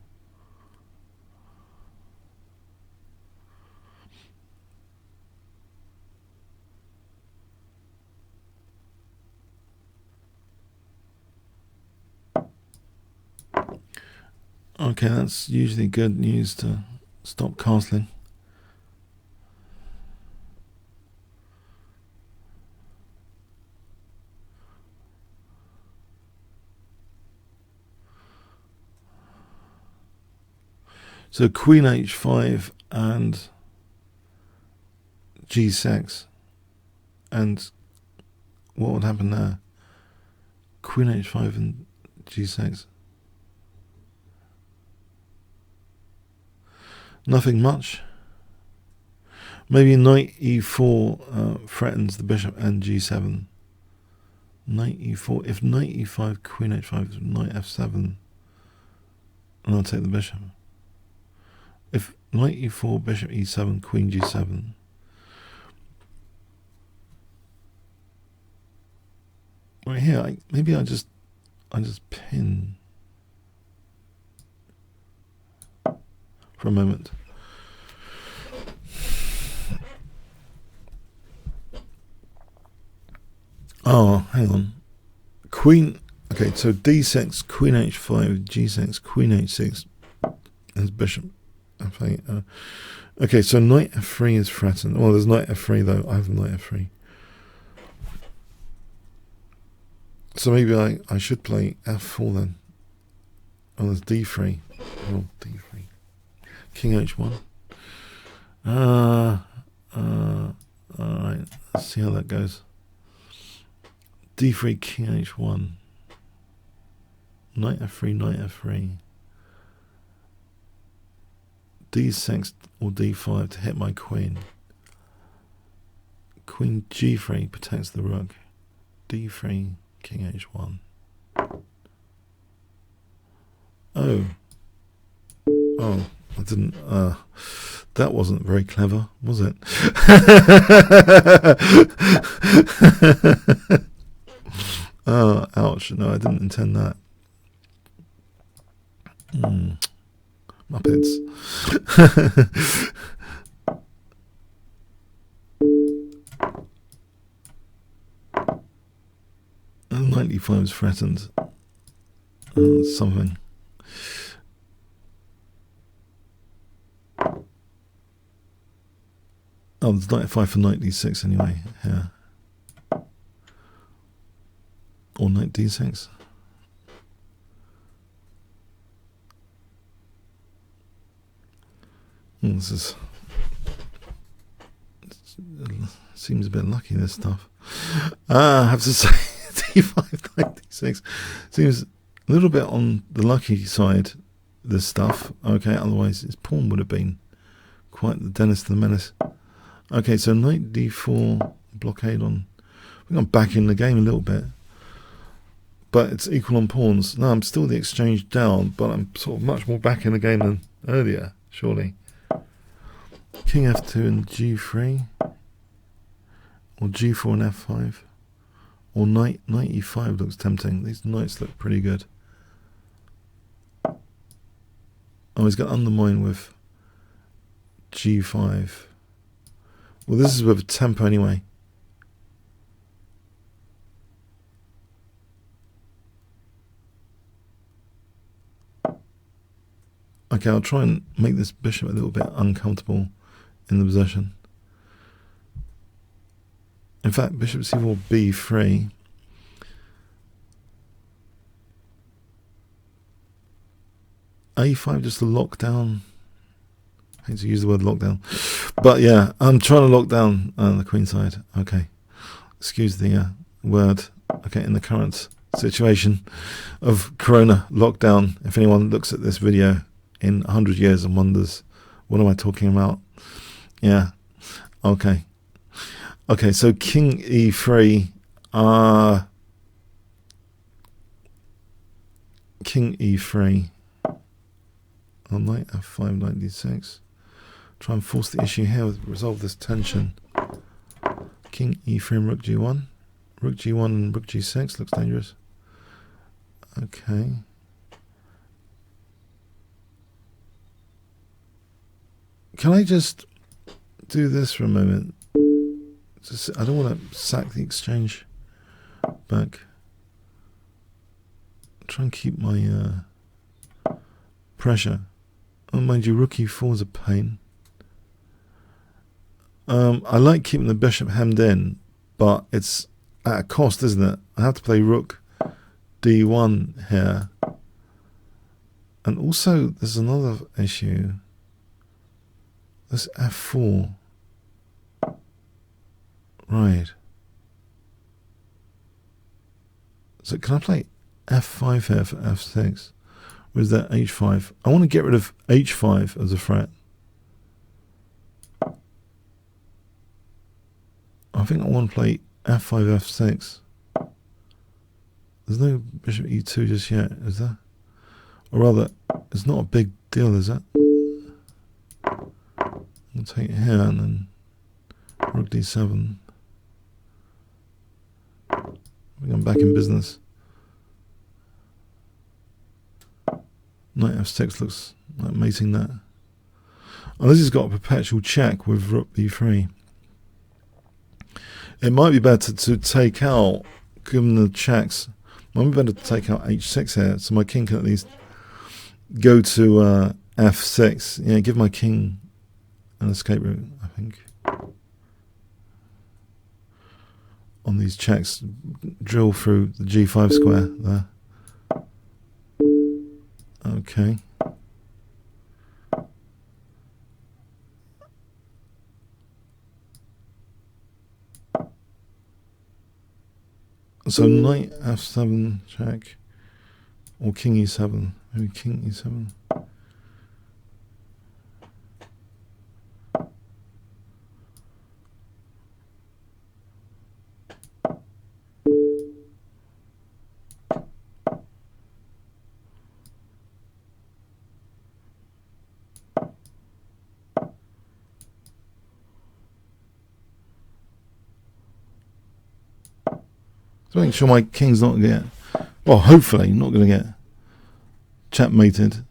Okay, that's usually good news to stop castling. So queen h5 and g6, and what would happen there? Queen h5 and g6. Nothing much. Maybe knight e4 threatens the bishop and g7. Knight e4. If knight e5, queen h5, knight f7, and I'll take the bishop. If knight e4, bishop e7, queen g7. Right here, maybe I just pin for a moment. Oh, hang on. Queen. Okay, so d6, queen h5, g6, queen h6 as bishop. Okay, so knight f3 is threatened. Well, there's knight f3 though. I have knight f3. So maybe I should play f4 then. Oh, there's d3. Oh, d3. King h1. Alright, let's see how that goes. d3, king h1. Knight f3, knight f3. d6 or d5 to hit my queen. Queen g3 protects the rook. d3, king h1. Oh, I didn't. That wasn't very clever, was it? Oh, ouch! No, I didn't intend that. Muppets. Knight e5 is threatened. Something. Oh, there's knight f5 for knight d6 anyway. Yeah. Or knight d6. This is seems a bit lucky, this stuff. I have to say, d5, knight d6 seems a little bit on the lucky side. This stuff, okay. Otherwise, his pawn would have been quite the Dennis the Menace. Okay, so knight d4 blockade on. I think I'm back in the game a little bit, but it's equal on pawns. No, I'm still the exchange down, but I'm sort of much more back in the game than earlier, surely. King f2 and g3, or g4 and f5, or knight e5 looks tempting. These knights look pretty good. Oh, he's got undermine with g5. Well, this is with a tempo anyway. Okay, I'll try and make this bishop a little bit uncomfortable in the position. In fact, bishop c4, b3. a5 just to lock down. I hate to use the word lockdown, but yeah, I'm trying to lock down the queen side. Okay, excuse the word. Okay, in the current situation of Corona lockdown, if anyone looks at this video in 100 years and wonders, what am I talking about? Yeah, okay. Okay, so king e3, king e3, on knight f5, knight d6. Try and force the issue here, resolve this tension. King e3 and rook g1. Rook g1 and rook g6 looks dangerous. Okay. Can I just do this for a moment? Just, I don't want to sack the exchange back. Try and keep my pressure. Oh, mind you, rook e4 is a pain. I like keeping the bishop hemmed in, but it's at a cost, isn't it? I have to play rook d1 here. And also, there's another issue. This f4. Right. So can I play f5 here for f6? Or is that h5? I want to get rid of h5 as a threat. I think I want to play f5, f6. There's no bishop e2 just yet, is there? Or rather, it's not a big deal, is it? I'll take it here and then rook d7. I think I'm back in business. Knight f6 looks like mating that. Unless he's got a perpetual check with rook b3. It might be better to take out, given the checks, it might be better to take out h6 here, so my king can at least go to f6. Yeah, give my king an escape route, I think. On these checks, drill through the g5 square there. Okay. So knight f7 check, or king e7. Maybe king e7. To make sure my king's not going to get, well, hopefully not going to get checkmated.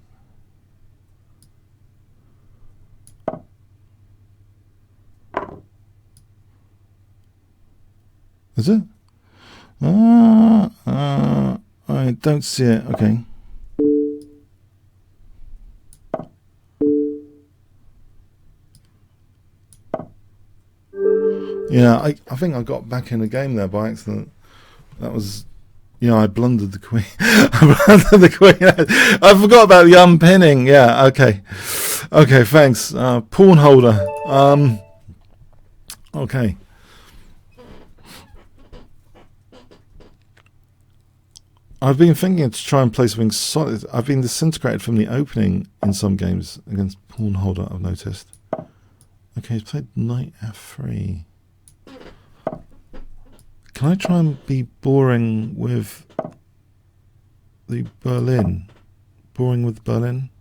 Is it? I don't see it. Okay. Yeah, I think I got back in the game there by accident. That was, yeah, I blundered the queen. I blundered the queen. I forgot about the unpinning. Yeah, okay. Okay, thanks. Pawn holder. Okay. I've been thinking to try and play something solid. I've been disintegrated from the opening in some games against pawn holder, I've noticed. Okay, he's played knight f3. Can I try and be boring with the Berlin? Boring with Berlin?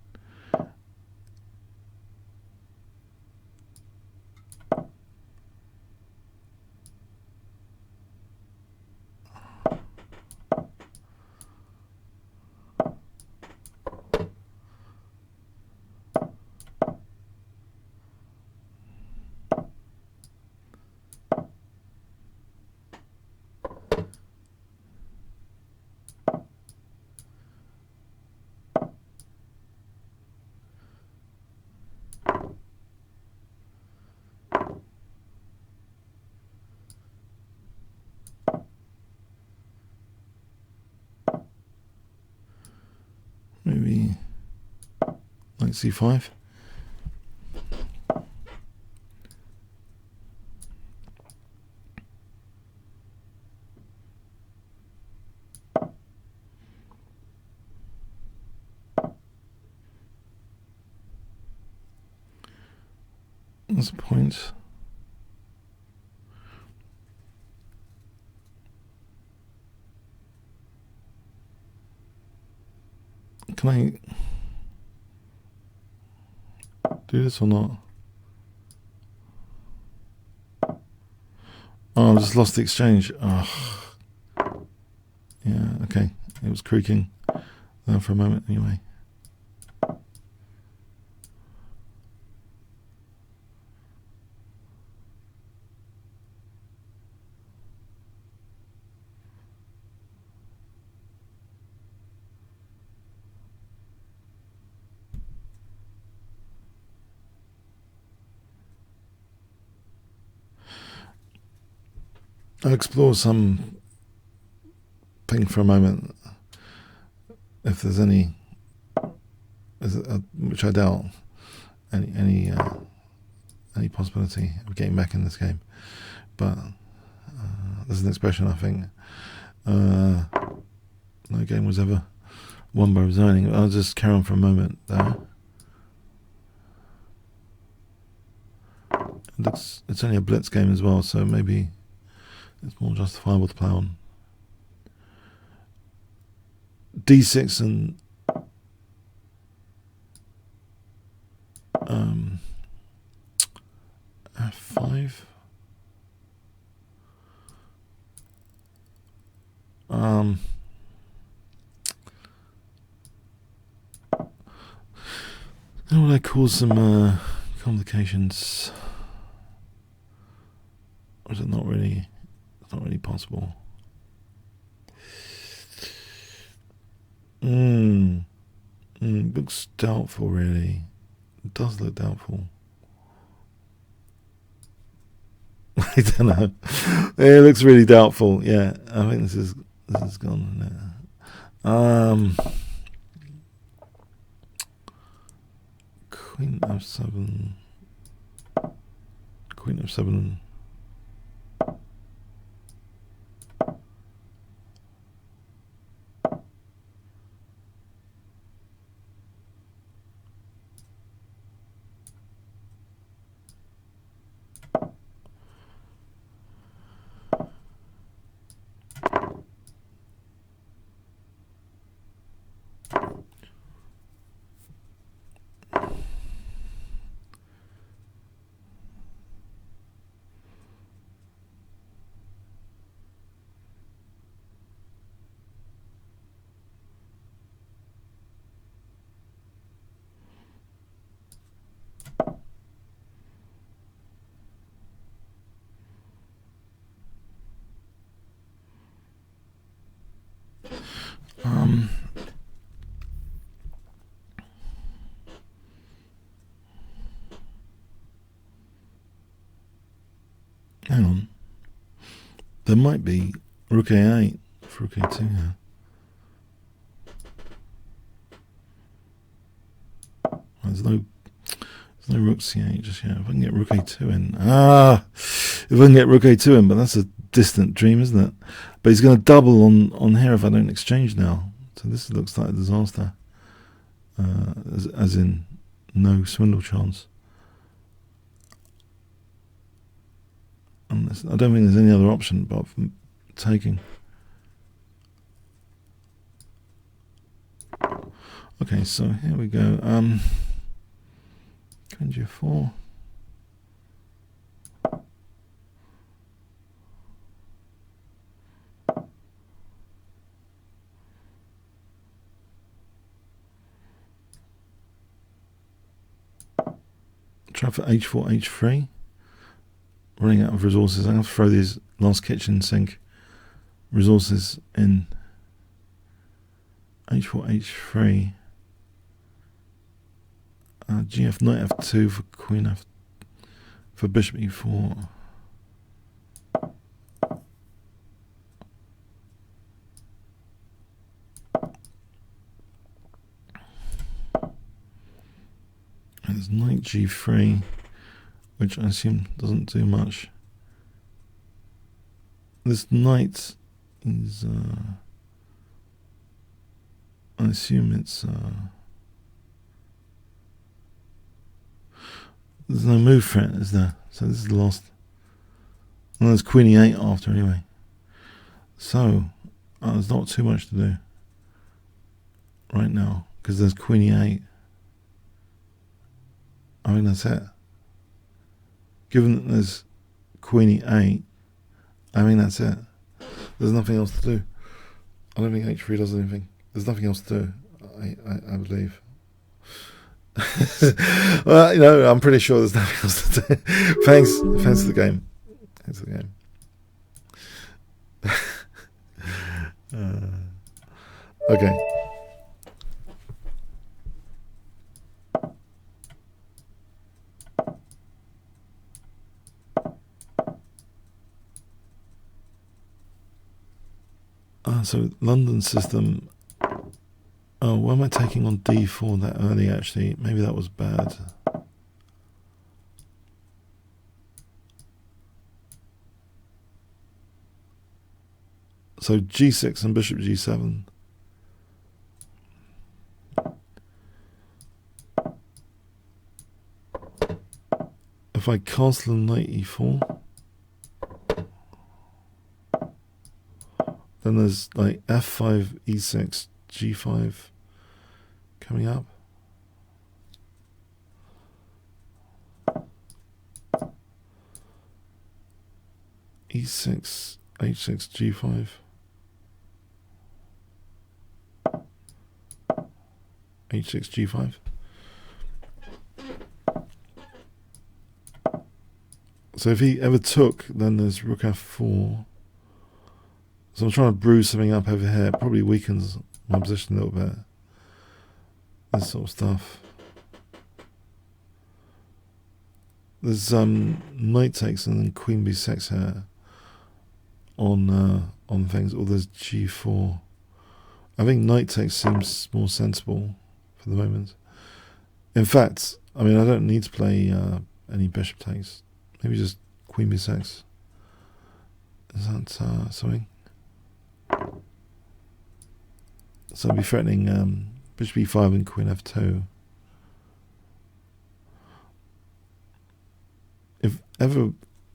Maybe knight c5. That's a point. Can I do this or not? Oh, I just lost the exchange. Oh. Yeah, okay. It was creaking there for a moment anyway. I'll explore some thing for a moment, if there's any, which I doubt, any possibility of getting back in this game. But there's an expression, I think, no game was ever won by resigning. I'll just carry on for a moment there. It's only a blitz game as well, so maybe it's more justifiable to play on. D6 and F5. That would cause some complications. Or is it not really? It's not really possible. Looks doubtful, really. It does look doubtful. I don't know. It looks really doubtful. Yeah, I think this is gone. Queen f7. Queen f7. hang on. There might be rook a8 for rook a2 here. There's no rook c8 just yet. If I can get rook a2 in. If I can get rook a2 in, but that's a distant dream, isn't it? But he's going to double on here if I don't exchange now. So this looks like a disaster. As in, no swindle chance. And I don't think there's any other option apart from taking. Okay, so here we go. Queen g4. Try for h4, h3. Running out of resources. I'm going to throw these last kitchen sink resources in. h4, h3. Gf knight f2 for queen f for bishop e4. And there's knight g3, which I assume doesn't do much. This knight is I assume it's there's no move for it, is there? So this is the last. Well, there's queen e8 after anyway. So there's not too much to do right now because there's queen e8. I think that's it. Given that there's queen e8, I mean that's it. There's nothing else to do. I don't think h3 does anything. There's nothing else to do. I believe. Well, you know, I'm pretty sure there's nothing else to do. Thanks for the game. Thanks for the game. Okay. So London system. Oh, why am I taking on d4 that early? Actually, maybe that was bad. So g6 and bishop g7. If I castle knight e4, then there's like f5, e6, g5 coming up. e6, h6, g5. h6, g5. So if he ever took, then there's rook f4. So I'm trying to brew something up over here. It probably weakens my position a little bit. This sort of stuff. There's knight takes and then queen b6 here on things. Or there's g4. I think knight takes seems more sensible for the moment. In fact, I mean I don't need to play any bishop takes. Maybe just queen b6. Is that something? So I'll be threatening bishop e5 and queen f2.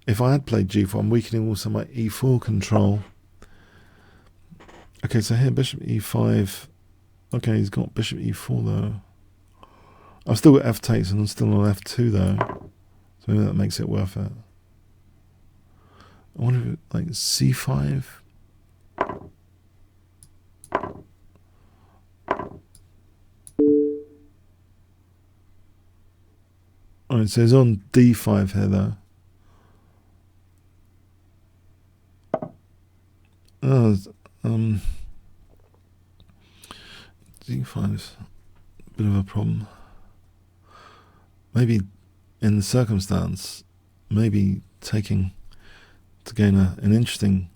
If I had played g4, I'm weakening also my e4 control. Okay, so here bishop e5. Okay, he's got bishop e4 though. I've still got f takes and I'm still on f2 though. So maybe that makes it worth it. I wonder if like c5. Alright, so he's on d5 here though. d5's a bit of a problem. Maybe in the circumstance, maybe taking to gain an interesting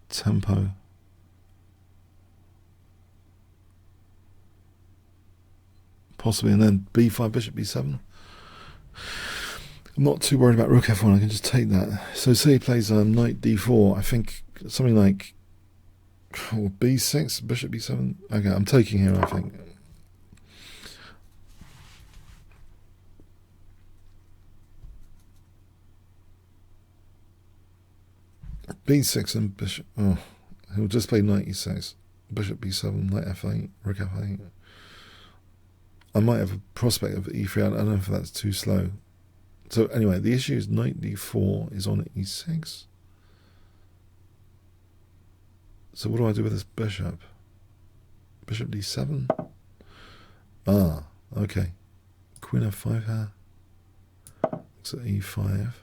tempo. Possibly, and then b5, bishop b7. I'm not too worried about rook f1, I can just take that. So say he plays knight d4, I think something like b6, bishop b7. Okay, I'm taking here, I think. b6 and bishop, oh, he'll just play knight e6, bishop b7, knight f8, rook f8. I might have a prospect of e3, I don't know if that's too slow. So anyway, the issue is knight d4 is on e6. So what do I do with this bishop? Bishop d7? Ah, okay. Queen f5 here. Looks at e5.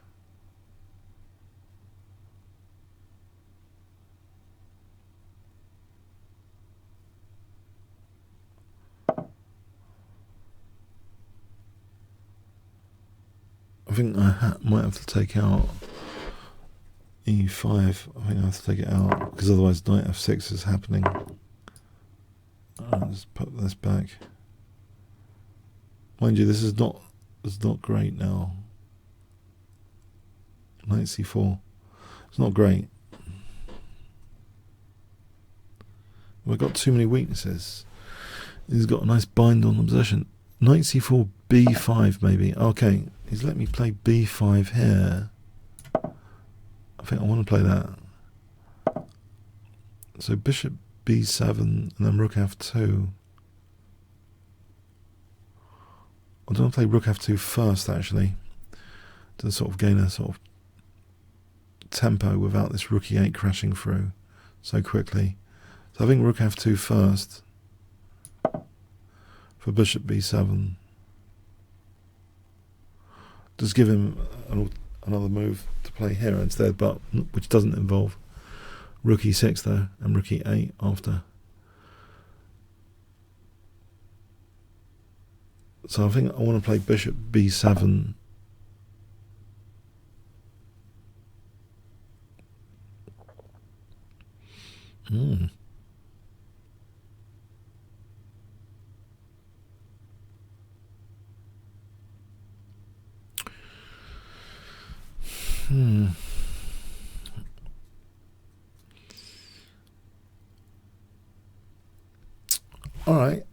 I think I might have to take out e5. I think I have to take it out because otherwise knight f6 is happening. Let's put this back. Mind you, this is not great now. Knight c4. It's not great. We've got too many weaknesses. He's got a nice bind on the position. Knight c4, b5 maybe. Okay, he's let me play b5 here. I think I want to play that. So bishop b7 and then rook f2. I don't want to play rook f2 first actually, to sort of gain a sort of tempo without this rook e8 crashing through so quickly. So I think rook f2 first for bishop b7. Just give him another move to play here instead, but which doesn't involve rook e6 though, and rook e8 after. So I think I want to play bishop b7. All right.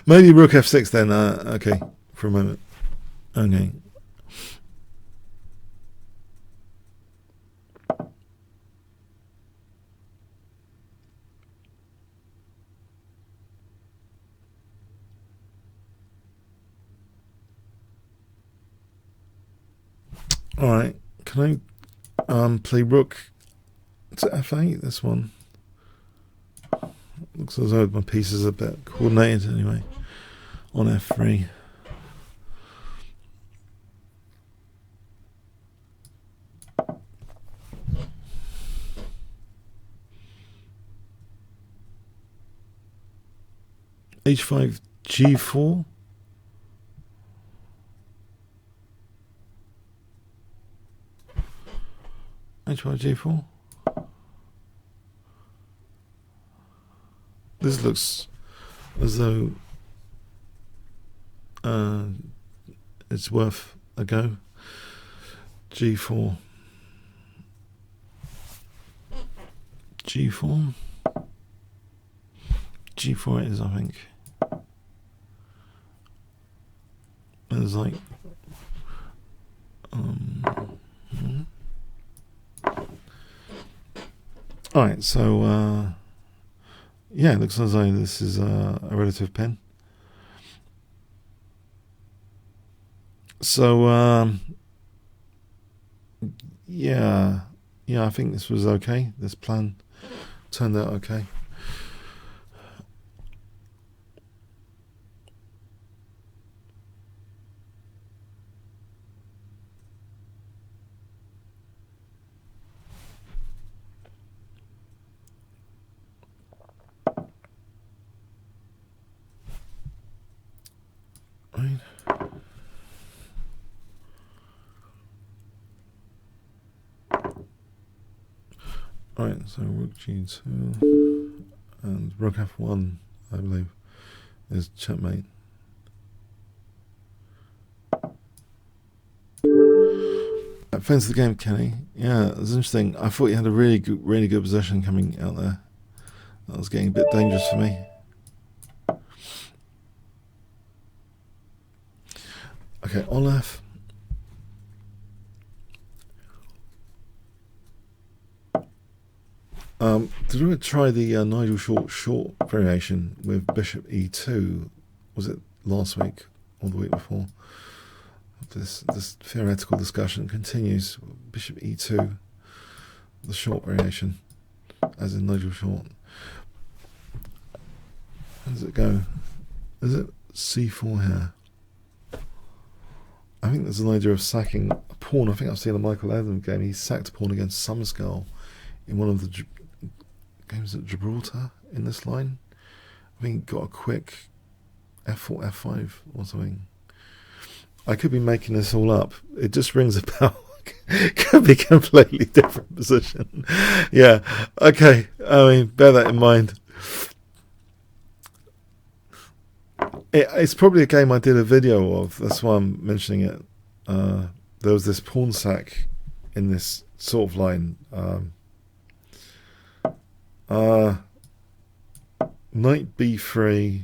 Maybe rook f6 then. Okay, for a moment. Okay. All right. Can I play rook to f8? This one. Looks as though my pieces are a bit coordinated anyway. On f3. h5 g4. h5 g4. This looks as though it's worth a go. g4. g4. g4 it is, I think. There's like alright, so yeah, it looks as though this is a relative pin. So yeah, I think this was okay. This plan turned out okay. Right. Right, so rook g2 and rook f1, I believe, is checkmate. Thanks for the game, Kenny. Yeah, it was interesting. I thought you had a really good position coming out there. That was getting a bit dangerous for me. Okay, Olaf. Did we try the Nigel short variation with bishop e2? Was it last week or the week before? This theoretical discussion continues. Bishop e2, the short variation, as in Nigel short. How does it go? Is it c4 here? I think there's an idea of sacking a pawn. I think I've seen a Michael Adam game. He sacked a pawn against Summerskull in one of the games at Gibraltar in this line. I think he got a quick f4, f5 or something. I could be making this all up. It just rings a bell. Could be a completely different position. Yeah. Okay. I mean, bear that in mind. It's probably a game I did a video of. That's why I'm mentioning it. There was this pawn sack in this sort of line. Knight b3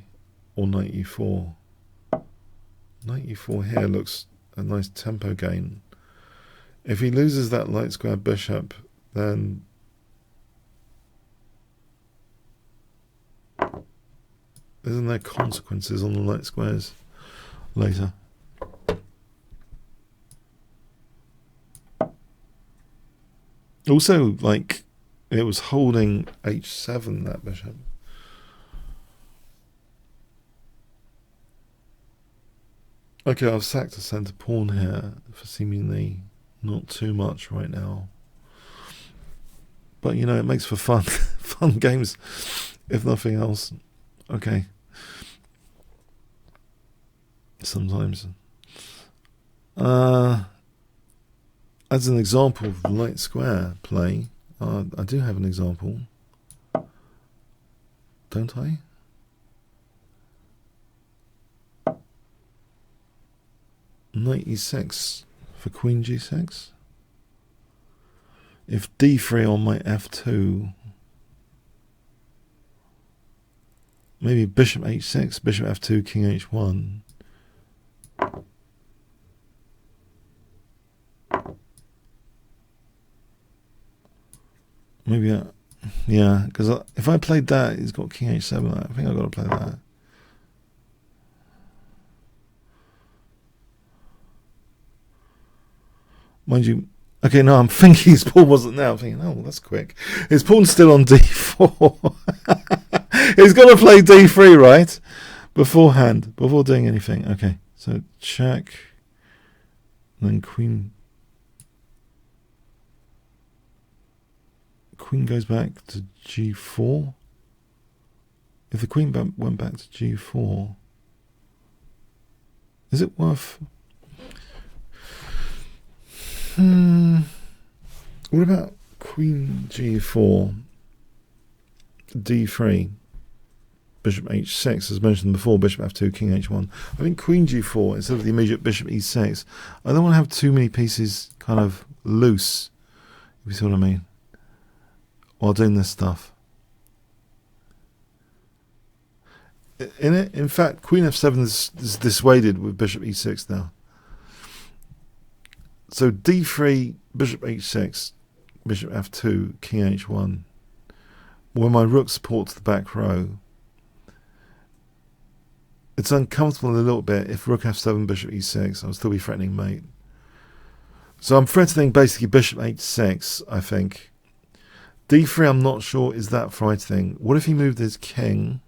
or knight e4. Knight e4 here looks a nice tempo gain. If he loses that light square bishop, then isn't there consequences on the light squares later? Also, like, it was holding h7, that bishop. Okay, I've sacked a centre pawn here for seemingly not too much right now. But, you know, it makes for fun games, if nothing else. Okay. Sometimes. As an example of light square play, I do have an example. Don't I? Knight e6 for queen g6. If d3 on my f2, maybe bishop h6, bishop f2, king h1. Maybe that, yeah, because if I played that, he's got king h7. I think I've got to play that. Mind you, okay, no, I'm thinking his pawn wasn't there. I'm thinking, oh, that's quick. His pawn's still on d4. He's got to play d3, right? Beforehand, before doing anything. Okay, so check. Then queen. Queen goes back to g4. If the queen went back to g4, is it worth... What about queen g4, d3, bishop h6, as mentioned before, bishop f2, king h1. I think queen g4 instead of the immediate bishop e6. I don't want to have too many pieces kind of loose, if you see what I mean, while doing this stuff. In fact, queen f7 is dissuaded with bishop e6 now. So d3, bishop h6, bishop f2, king h1. When my rook supports the back row, it's uncomfortable a little bit. If rook f7, bishop e6, I'll still be threatening mate. So I'm threatening basically bishop h6, I think. d3, I'm not sure is that frightening. What if he moved his king?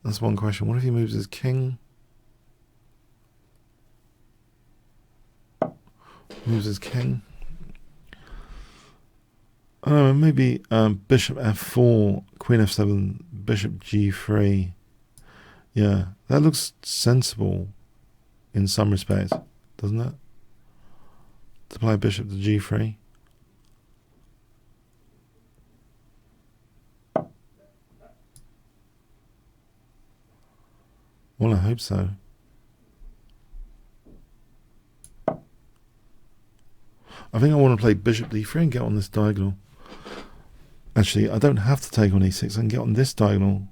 That's one question. What if he moves his king? Moves his king. I don't know, maybe bishop f4, queen f7, bishop g3. Yeah, that looks sensible in some respect, doesn't it? To play bishop to g3. Well, I hope so. I think I want to play bishop d3 and get on this diagonal. Actually, I don't have to take on e6. I can get on this diagonal.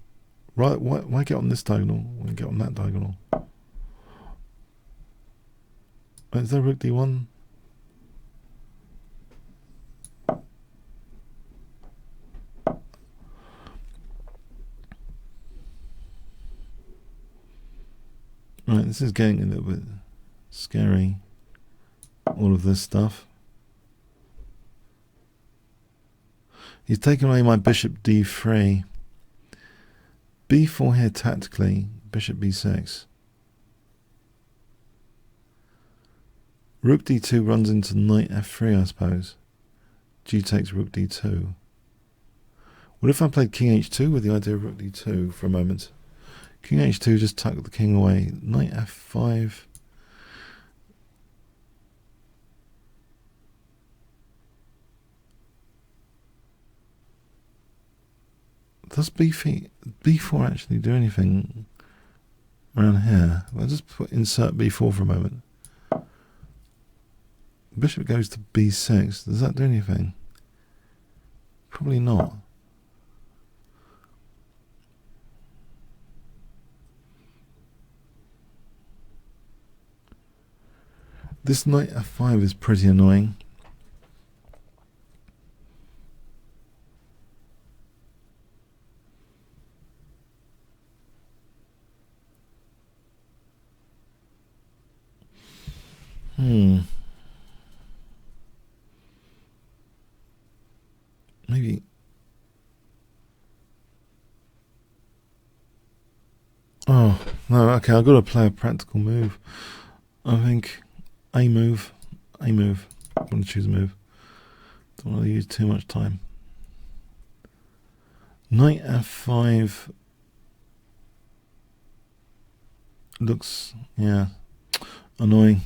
Right, why get on this diagonal when get on that diagonal? Is there rook d1? Right, this is getting a little bit scary. All of this stuff. He's taken away my bishop d3. b4 here tactically. Bishop b6. Rook d2 runs into knight f3, I suppose. G takes rook d2. What if I played king h2 with the idea of rook d2 for a moment? King h2, just tuck the king away. Knight f5. Does b4 actually do anything around here? I'll just insert b4 for a moment. Bishop goes to b6. Does that do anything? Probably not. This knight f5 is pretty annoying. Maybe. Oh, no, okay, I've got to play a practical move. I think a move. I'm going to choose a move. Don't want to use too much time. Knight f5 looks, yeah, annoying.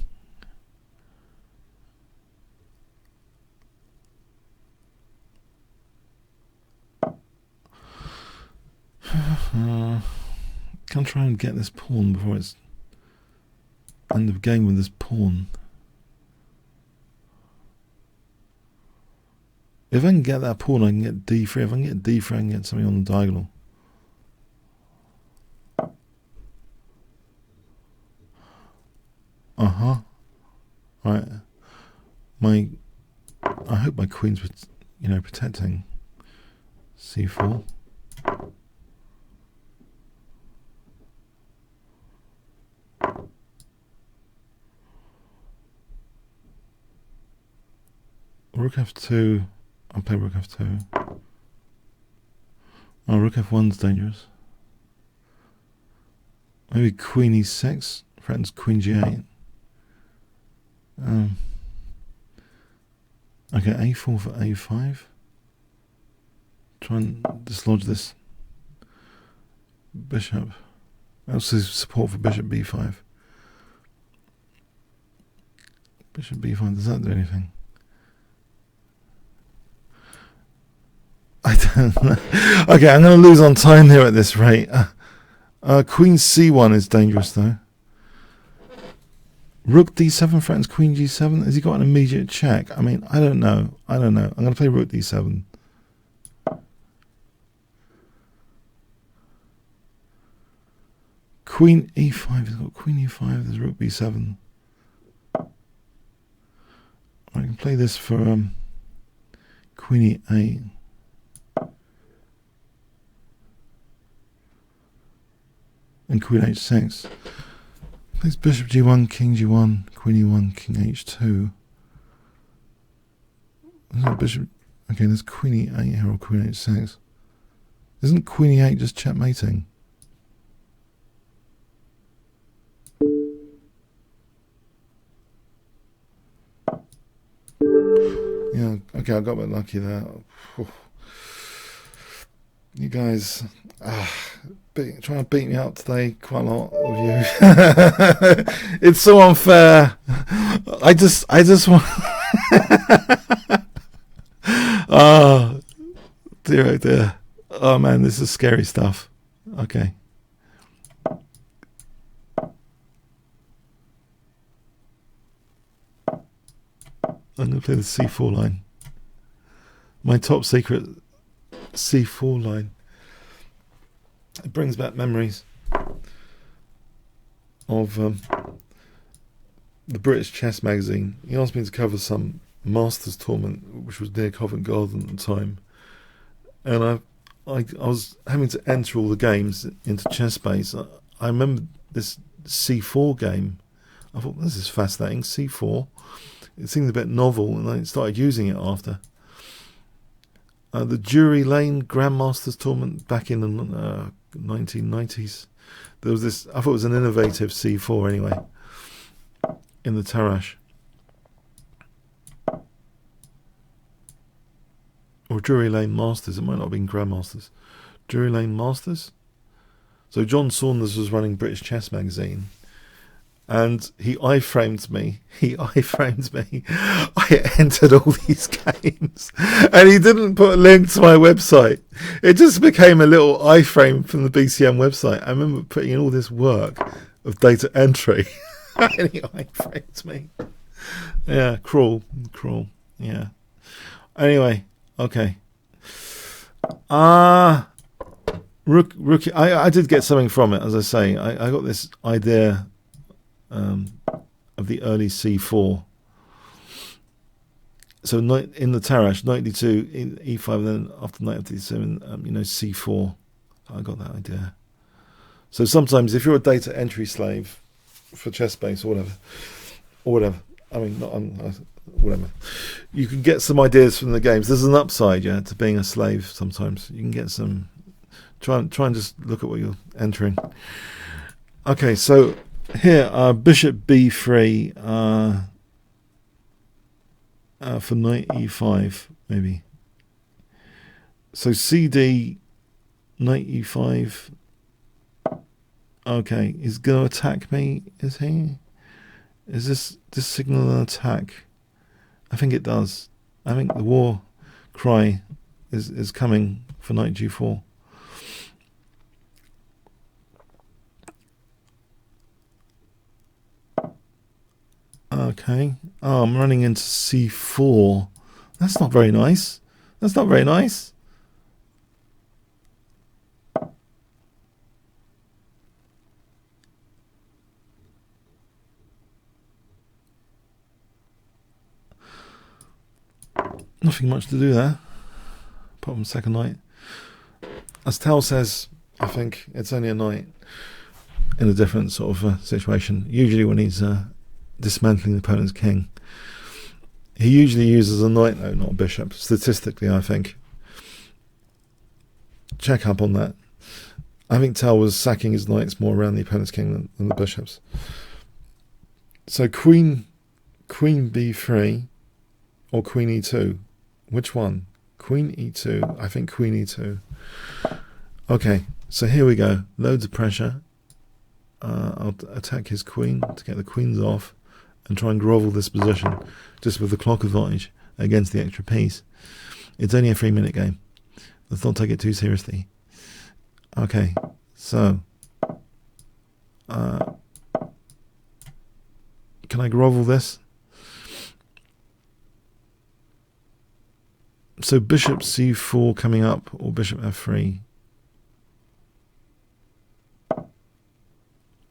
Can try and get this pawn before it's end of game with this pawn. If I can get that pawn, I can get d3. If I can get d3, I can get something on the diagonal. Right. I hope my queen's, protecting c4. Rook f2. I'll play rook f2. Oh, rook f1's dangerous. Maybe queen e6 threatens queen g8. Okay, a4 for a5. Try and dislodge this bishop. Also support for bishop b5. Bishop b5, does that do anything? I don't know. Okay, I'm going to lose on time here at this rate. Queen c1 is dangerous though. Rook d7 threatens queen g7. Has he got an immediate check? I mean, I don't know. I'm going to play rook d7. Queen e5. He's got queen e5. There's rook b7. I can play this for queen e8. And queen h6. Plays bishop g1, king g1, queen e1, king h2. Bishop. Okay, there's queen e8 here or queen h6. Isn't queen e8 just checkmating? Yeah, okay, I got a bit lucky there. You guys trying to beat me up today quite a lot of you. It's so unfair. I just want oh dear, oh dear. Oh man, this is scary stuff. Okay. I'm going to play the c4 line. My top secret c4 line. It brings back memories of the British Chess magazine. He asked me to cover some Masters tournament, which was near Covent Garden at the time, and I was having to enter all the games into ChessBase. I remember this c4 game. I thought, this is fascinating. c4. It seemed a bit novel, and I started using it after. The Drury Lane Grandmasters tournament back in the 1990s. There was this, I thought it was an innovative c4 anyway, in the Tarrasch. Or Drury Lane Masters, it might not have been Grandmasters. Drury Lane Masters? So John Saunders was running British Chess magazine, and he iframed me. I entered all these games, and he didn't put a link to my website. It just became a little iframe from the BCM website. I remember putting in all this work of data entry, and he iframed me. Yeah, cruel, yeah. Anyway, okay. Rookie, I did get something from it, as I say. I got this idea of the early c4. So in the Tarrasch, 92 in e5, then after knight f7, c4. I got that idea. So sometimes if you're a data entry slave for ChessBase or whatever, I mean, whatever, you can get some ideas from the games. There's an upside, yeah, to being a slave. Sometimes you can get some. Try and just look at what you're entering. Okay, so here, bishop b3 for knight e5, maybe. So cd, knight e5. Okay, he's going to attack me, is he? Is this signal an attack? I think it does. I think the war cry is coming for knight g4. Okay. Oh, I'm running into c4. That's not very nice. Nothing much to do there, apart from second knight. As Tal says, I think it's only a knight in a different sort of situation. Usually when he's dismantling the opponent's king, he usually uses a knight, though, not a bishop. Statistically, I think. Check up on that. I think Tal was sacking his knights more around the opponent's king than the bishops. So queen b3 or queen e2. Which one? Queen e2. I think queen e2. Okay, so here we go. Loads of pressure. I'll attack his queen to get the queens off and try and grovel this position just with the clock advantage against the extra piece. It's only a 3-minute game. Let's not take it too seriously. Okay, so can I grovel this? So bishop c4 coming up, or bishop f3.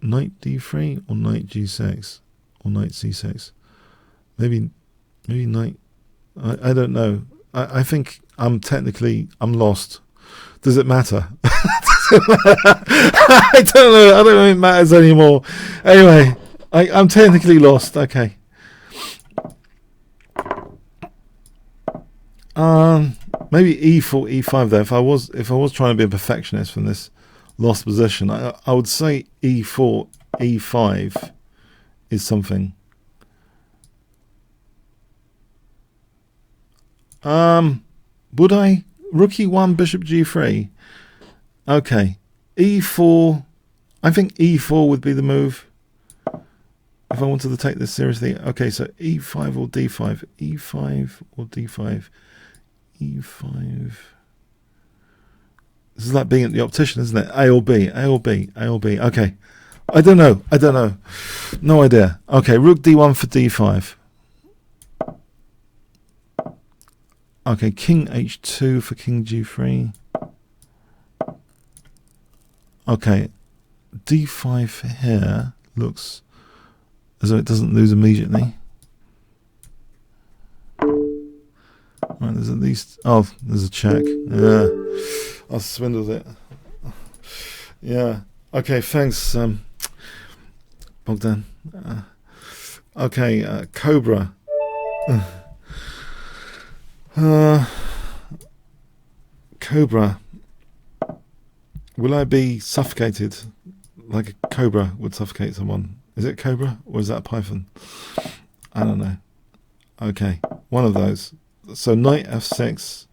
Knight d3 or knight g6 or knight c6. Maybe knight. I don't know. I think I'm lost. Does it matter? I don't know. I don't know if it matters anymore. Anyway, I'm technically lost. Okay. Maybe e4, e5 though. If I was trying to be a perfectionist from this lost position, I would say e4, e5 is something. Would I? Rook e1, bishop g3. Okay, e4. I think e4 would be the move if I wanted to take this seriously. Okay, so e5 or d5, e5 or d5, e5. This is like being at the optician, isn't it? A or B, A or B, A or B. Okay, I don't know. No idea. Okay, rook d1 for d5. Okay, king h2 for king g3. Okay, d5 here looks as though it doesn't lose immediately. Right, there's at least... Oh, there's a check. Yeah, I swindled it. Yeah. Okay, thanks, Bogdan. Okay, Cobra. Cobra. Will I be suffocated like a cobra would suffocate someone? Is it cobra or is that a python? I don't know. Okay, one of those. So knight f6.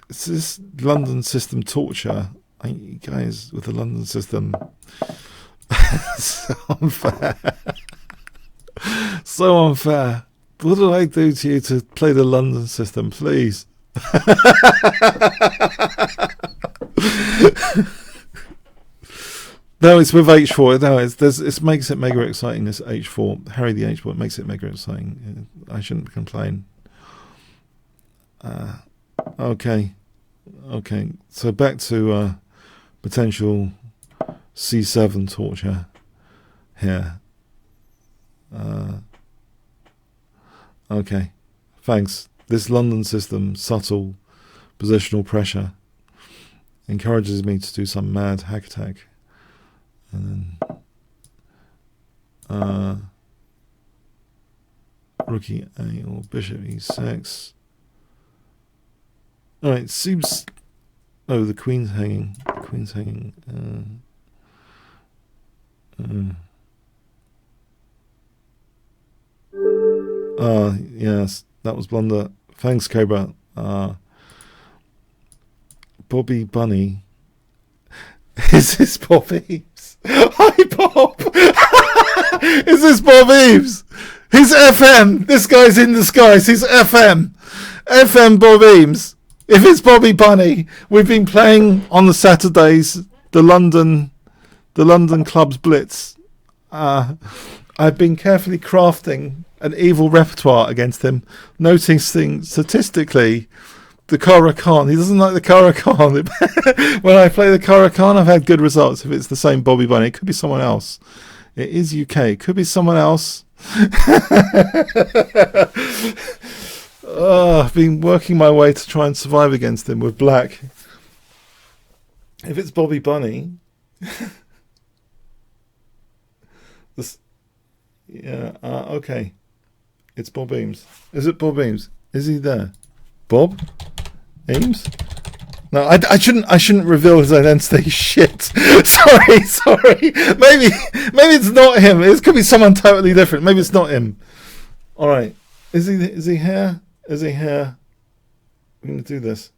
Is this London system torture? Ain't you guys with the London system? So unfair. So unfair. What did I do to you to play the London system, please? No, it's with h4. No, it makes it mega exciting. This h4, Harry the h4, it makes it mega exciting. I shouldn't complain. Okay. So back to potential c7 torture here. Okay, thanks. This London system, subtle positional pressure, encourages me to do some mad hack attack. And then rookie A or bishop e6. Alright, seems... Oh, the queen's hanging. The queen's hanging. Yes, that was blunder. Thanks, Cobra. Bobby Bunny. Is this Bob Eames? Hi, Bob. Is this Bob Eames? He's FM. This guy's in disguise. He's FM. FM Bob Eames. If it's Bobby Bunny, we've been playing on the Saturdays the London club's Blitz. I've been carefully crafting an evil repertoire against him, noticing statistically the Caracan. He doesn't like the Caracan. When I play the Caracan, I've had good results. If it's the same Bobby Bunny, it could be someone else. It is UK. It could be someone else. I've been working my way to try and survive against him with black. If it's Bobby Bunny, okay. It's Bob Eames. Is it Bob Eames? Is he there? Bob Eames? No, I shouldn't reveal his identity. Shit. Sorry. Maybe it's not him. It could be someone totally different. Maybe it's not him. All right. Is he here? Is he here? I'm going to do this.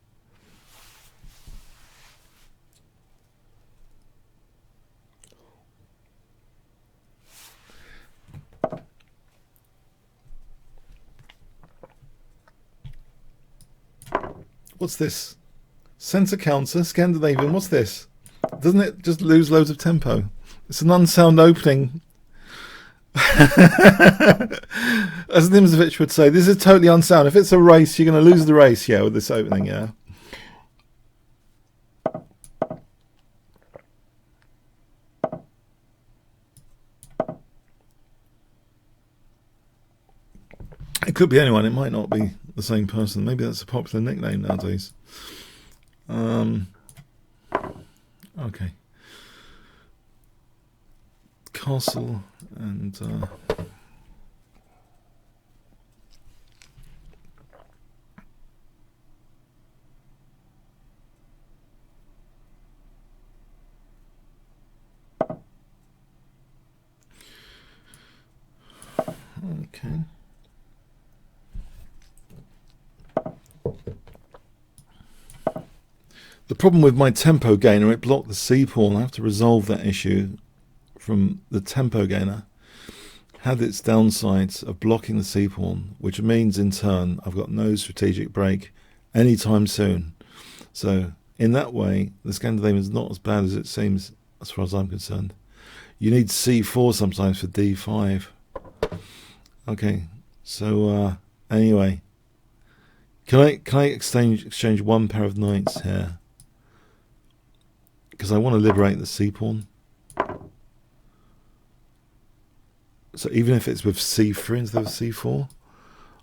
What's this? Centre counter, Scandinavian. What's this? Doesn't it just lose loads of tempo? It's an unsound opening. As Nimzovich would say, this is totally unsound. If it's a race, you're going to lose the race, yeah, with this opening, yeah. It could be anyone. It might not be the same person. Maybe that's a popular nickname nowadays. Okay. Castle and okay. The problem with my tempo gainer, it blocked the C pawn. I have to resolve that issue from the tempo gainer. Had its downsides of blocking the C pawn, which means in turn I've got no strategic break anytime soon. So in that way, the Scandinavian is not as bad as it seems as far as I'm concerned. You need C4 sometimes for D5. Okay, So anyway, can I exchange one pair of knights here? Because I want to liberate the c pawn. So even if it's with c3 instead of c4,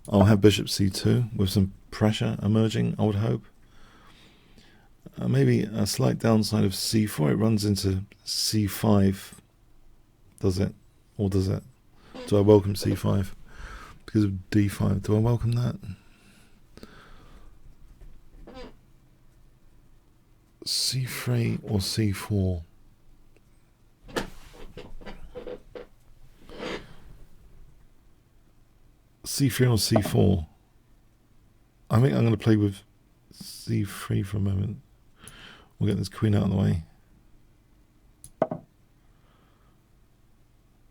I'll have bishop c2 with some pressure emerging, I would hope. Maybe a slight downside of c4, it runs into c5. Does it? Or does it? Do I welcome c5? Because of d5, do I welcome that? c3 or c4? c3 or c4? I think I'm going to play with c3 for a moment. We'll get this queen out of the way.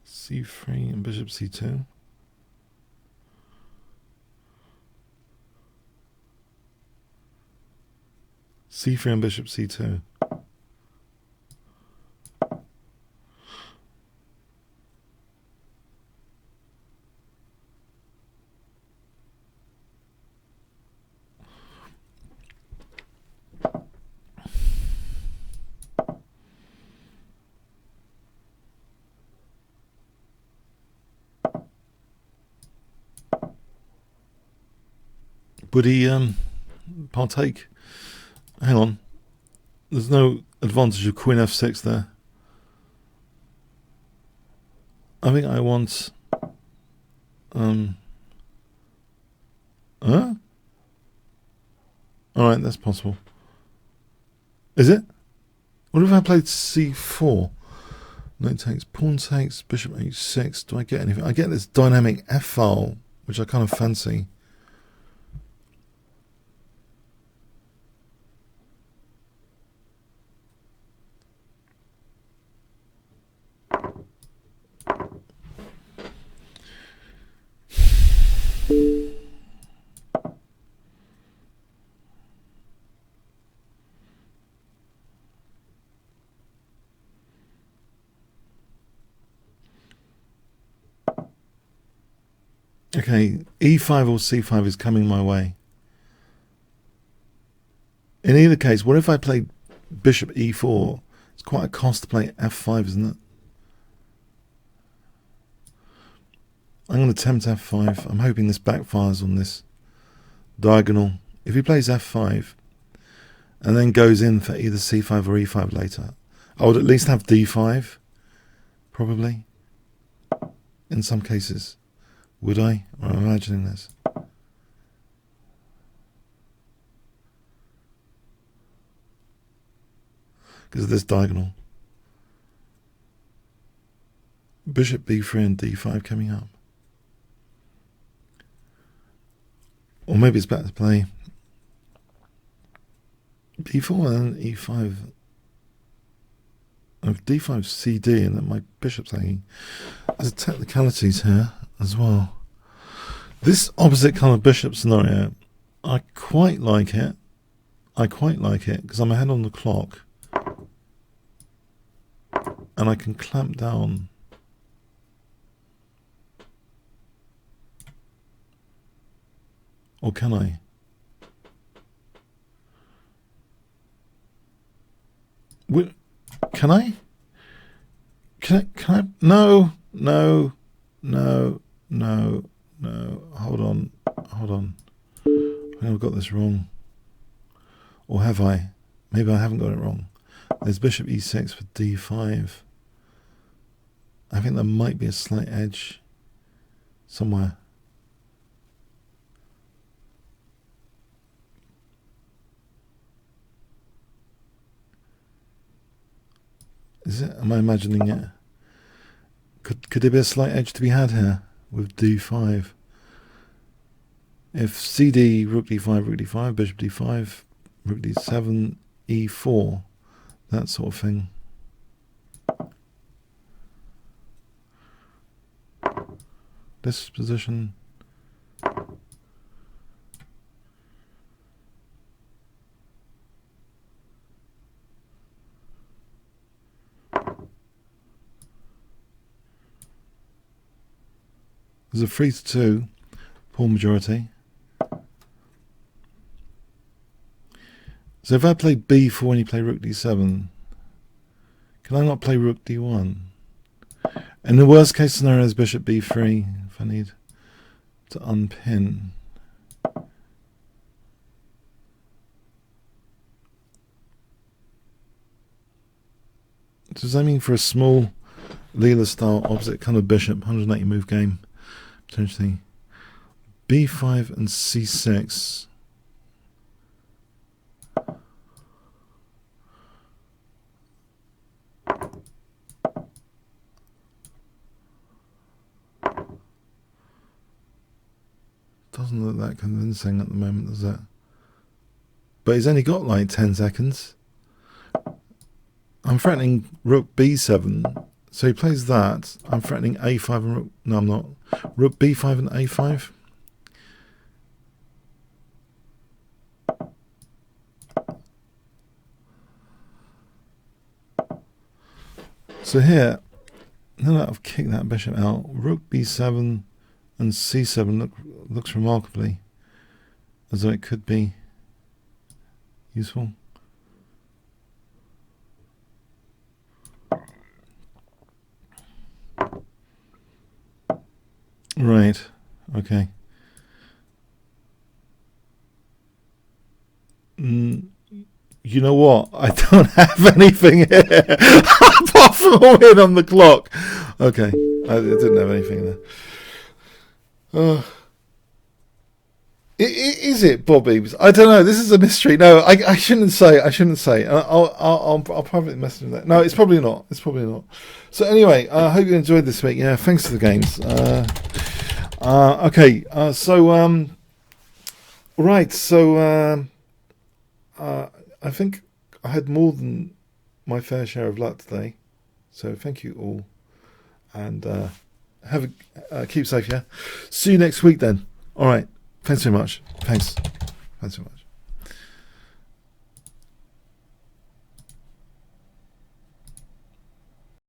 c3 and bishop c2. c3 and bishop c2. Would he partake? Hang on. There's no advantage of queen f6 there. I think I want... Alright, that's possible. Is it? What if I played c4? Knight takes, pawn takes, bishop h6. Do I get anything? I get this dynamic f file, which I kind of fancy. Okay, e5 or c5 is coming my way. In either case, what if I played bishop e4? It's quite a cost to play f5, isn't it? I'm going to attempt f5. I'm hoping this backfires on this diagonal. If he plays f5 and then goes in for either c5 or e5 later, I would at least have d5, probably, in some cases. Would I? Or am I imagining this? Because of this diagonal. Bishop b3 and d5 coming up. Or maybe it's better to play d4 and then e5. Oh, d5 cd and then my bishop's hanging. There's technicalities here as well. This opposite colour bishop scenario, I quite like it. I quite like it because I'm ahead on the clock. And I can clamp down. Or can I? Can I? Can I? No. Hold on. I think I've got this wrong. Or have I? Maybe I haven't got it wrong. There's bishop e6 for d5. I think there might be a slight edge somewhere. Is it? Am I imagining it? Could there be a slight edge to be had here with d5? If cd, rook d5, bishop d5, rook d7, e4, that sort of thing. This position. There's a 3-2. Pawn majority. So if I play b4 and you play rook d7, can I not play rook d1? In the worst case scenario is bishop b3 if I need to unpin. Does that mean for a small Leela style opposite kind of bishop 180 move game potentially b5 and c6? Doesn't look that convincing at the moment, does it? But he's only got like 10 seconds. I'm threatening rook b7, so he plays that. I'm threatening a5 and rook. No, I'm not. Rook b5 and a5. So here, now that I've kicked that bishop out, rook b7 and c7 looks remarkably as though it could be useful. Right, okay. You know what? I don't have anything here apart from a win on the clock. Okay, I didn't have anything there. Is it Bobby? I don't know. This is a mystery. No, I shouldn't say. I shouldn't say. I'll privately message him that. No, it's probably not. It's probably not. So anyway, I hope you enjoyed this week. Yeah, thanks for the games. Okay. Right. So I think I had more than my fair share of luck today. So thank you all, and keep safe. Yeah. See you next week then. All right. Thanks so much. Thanks so much.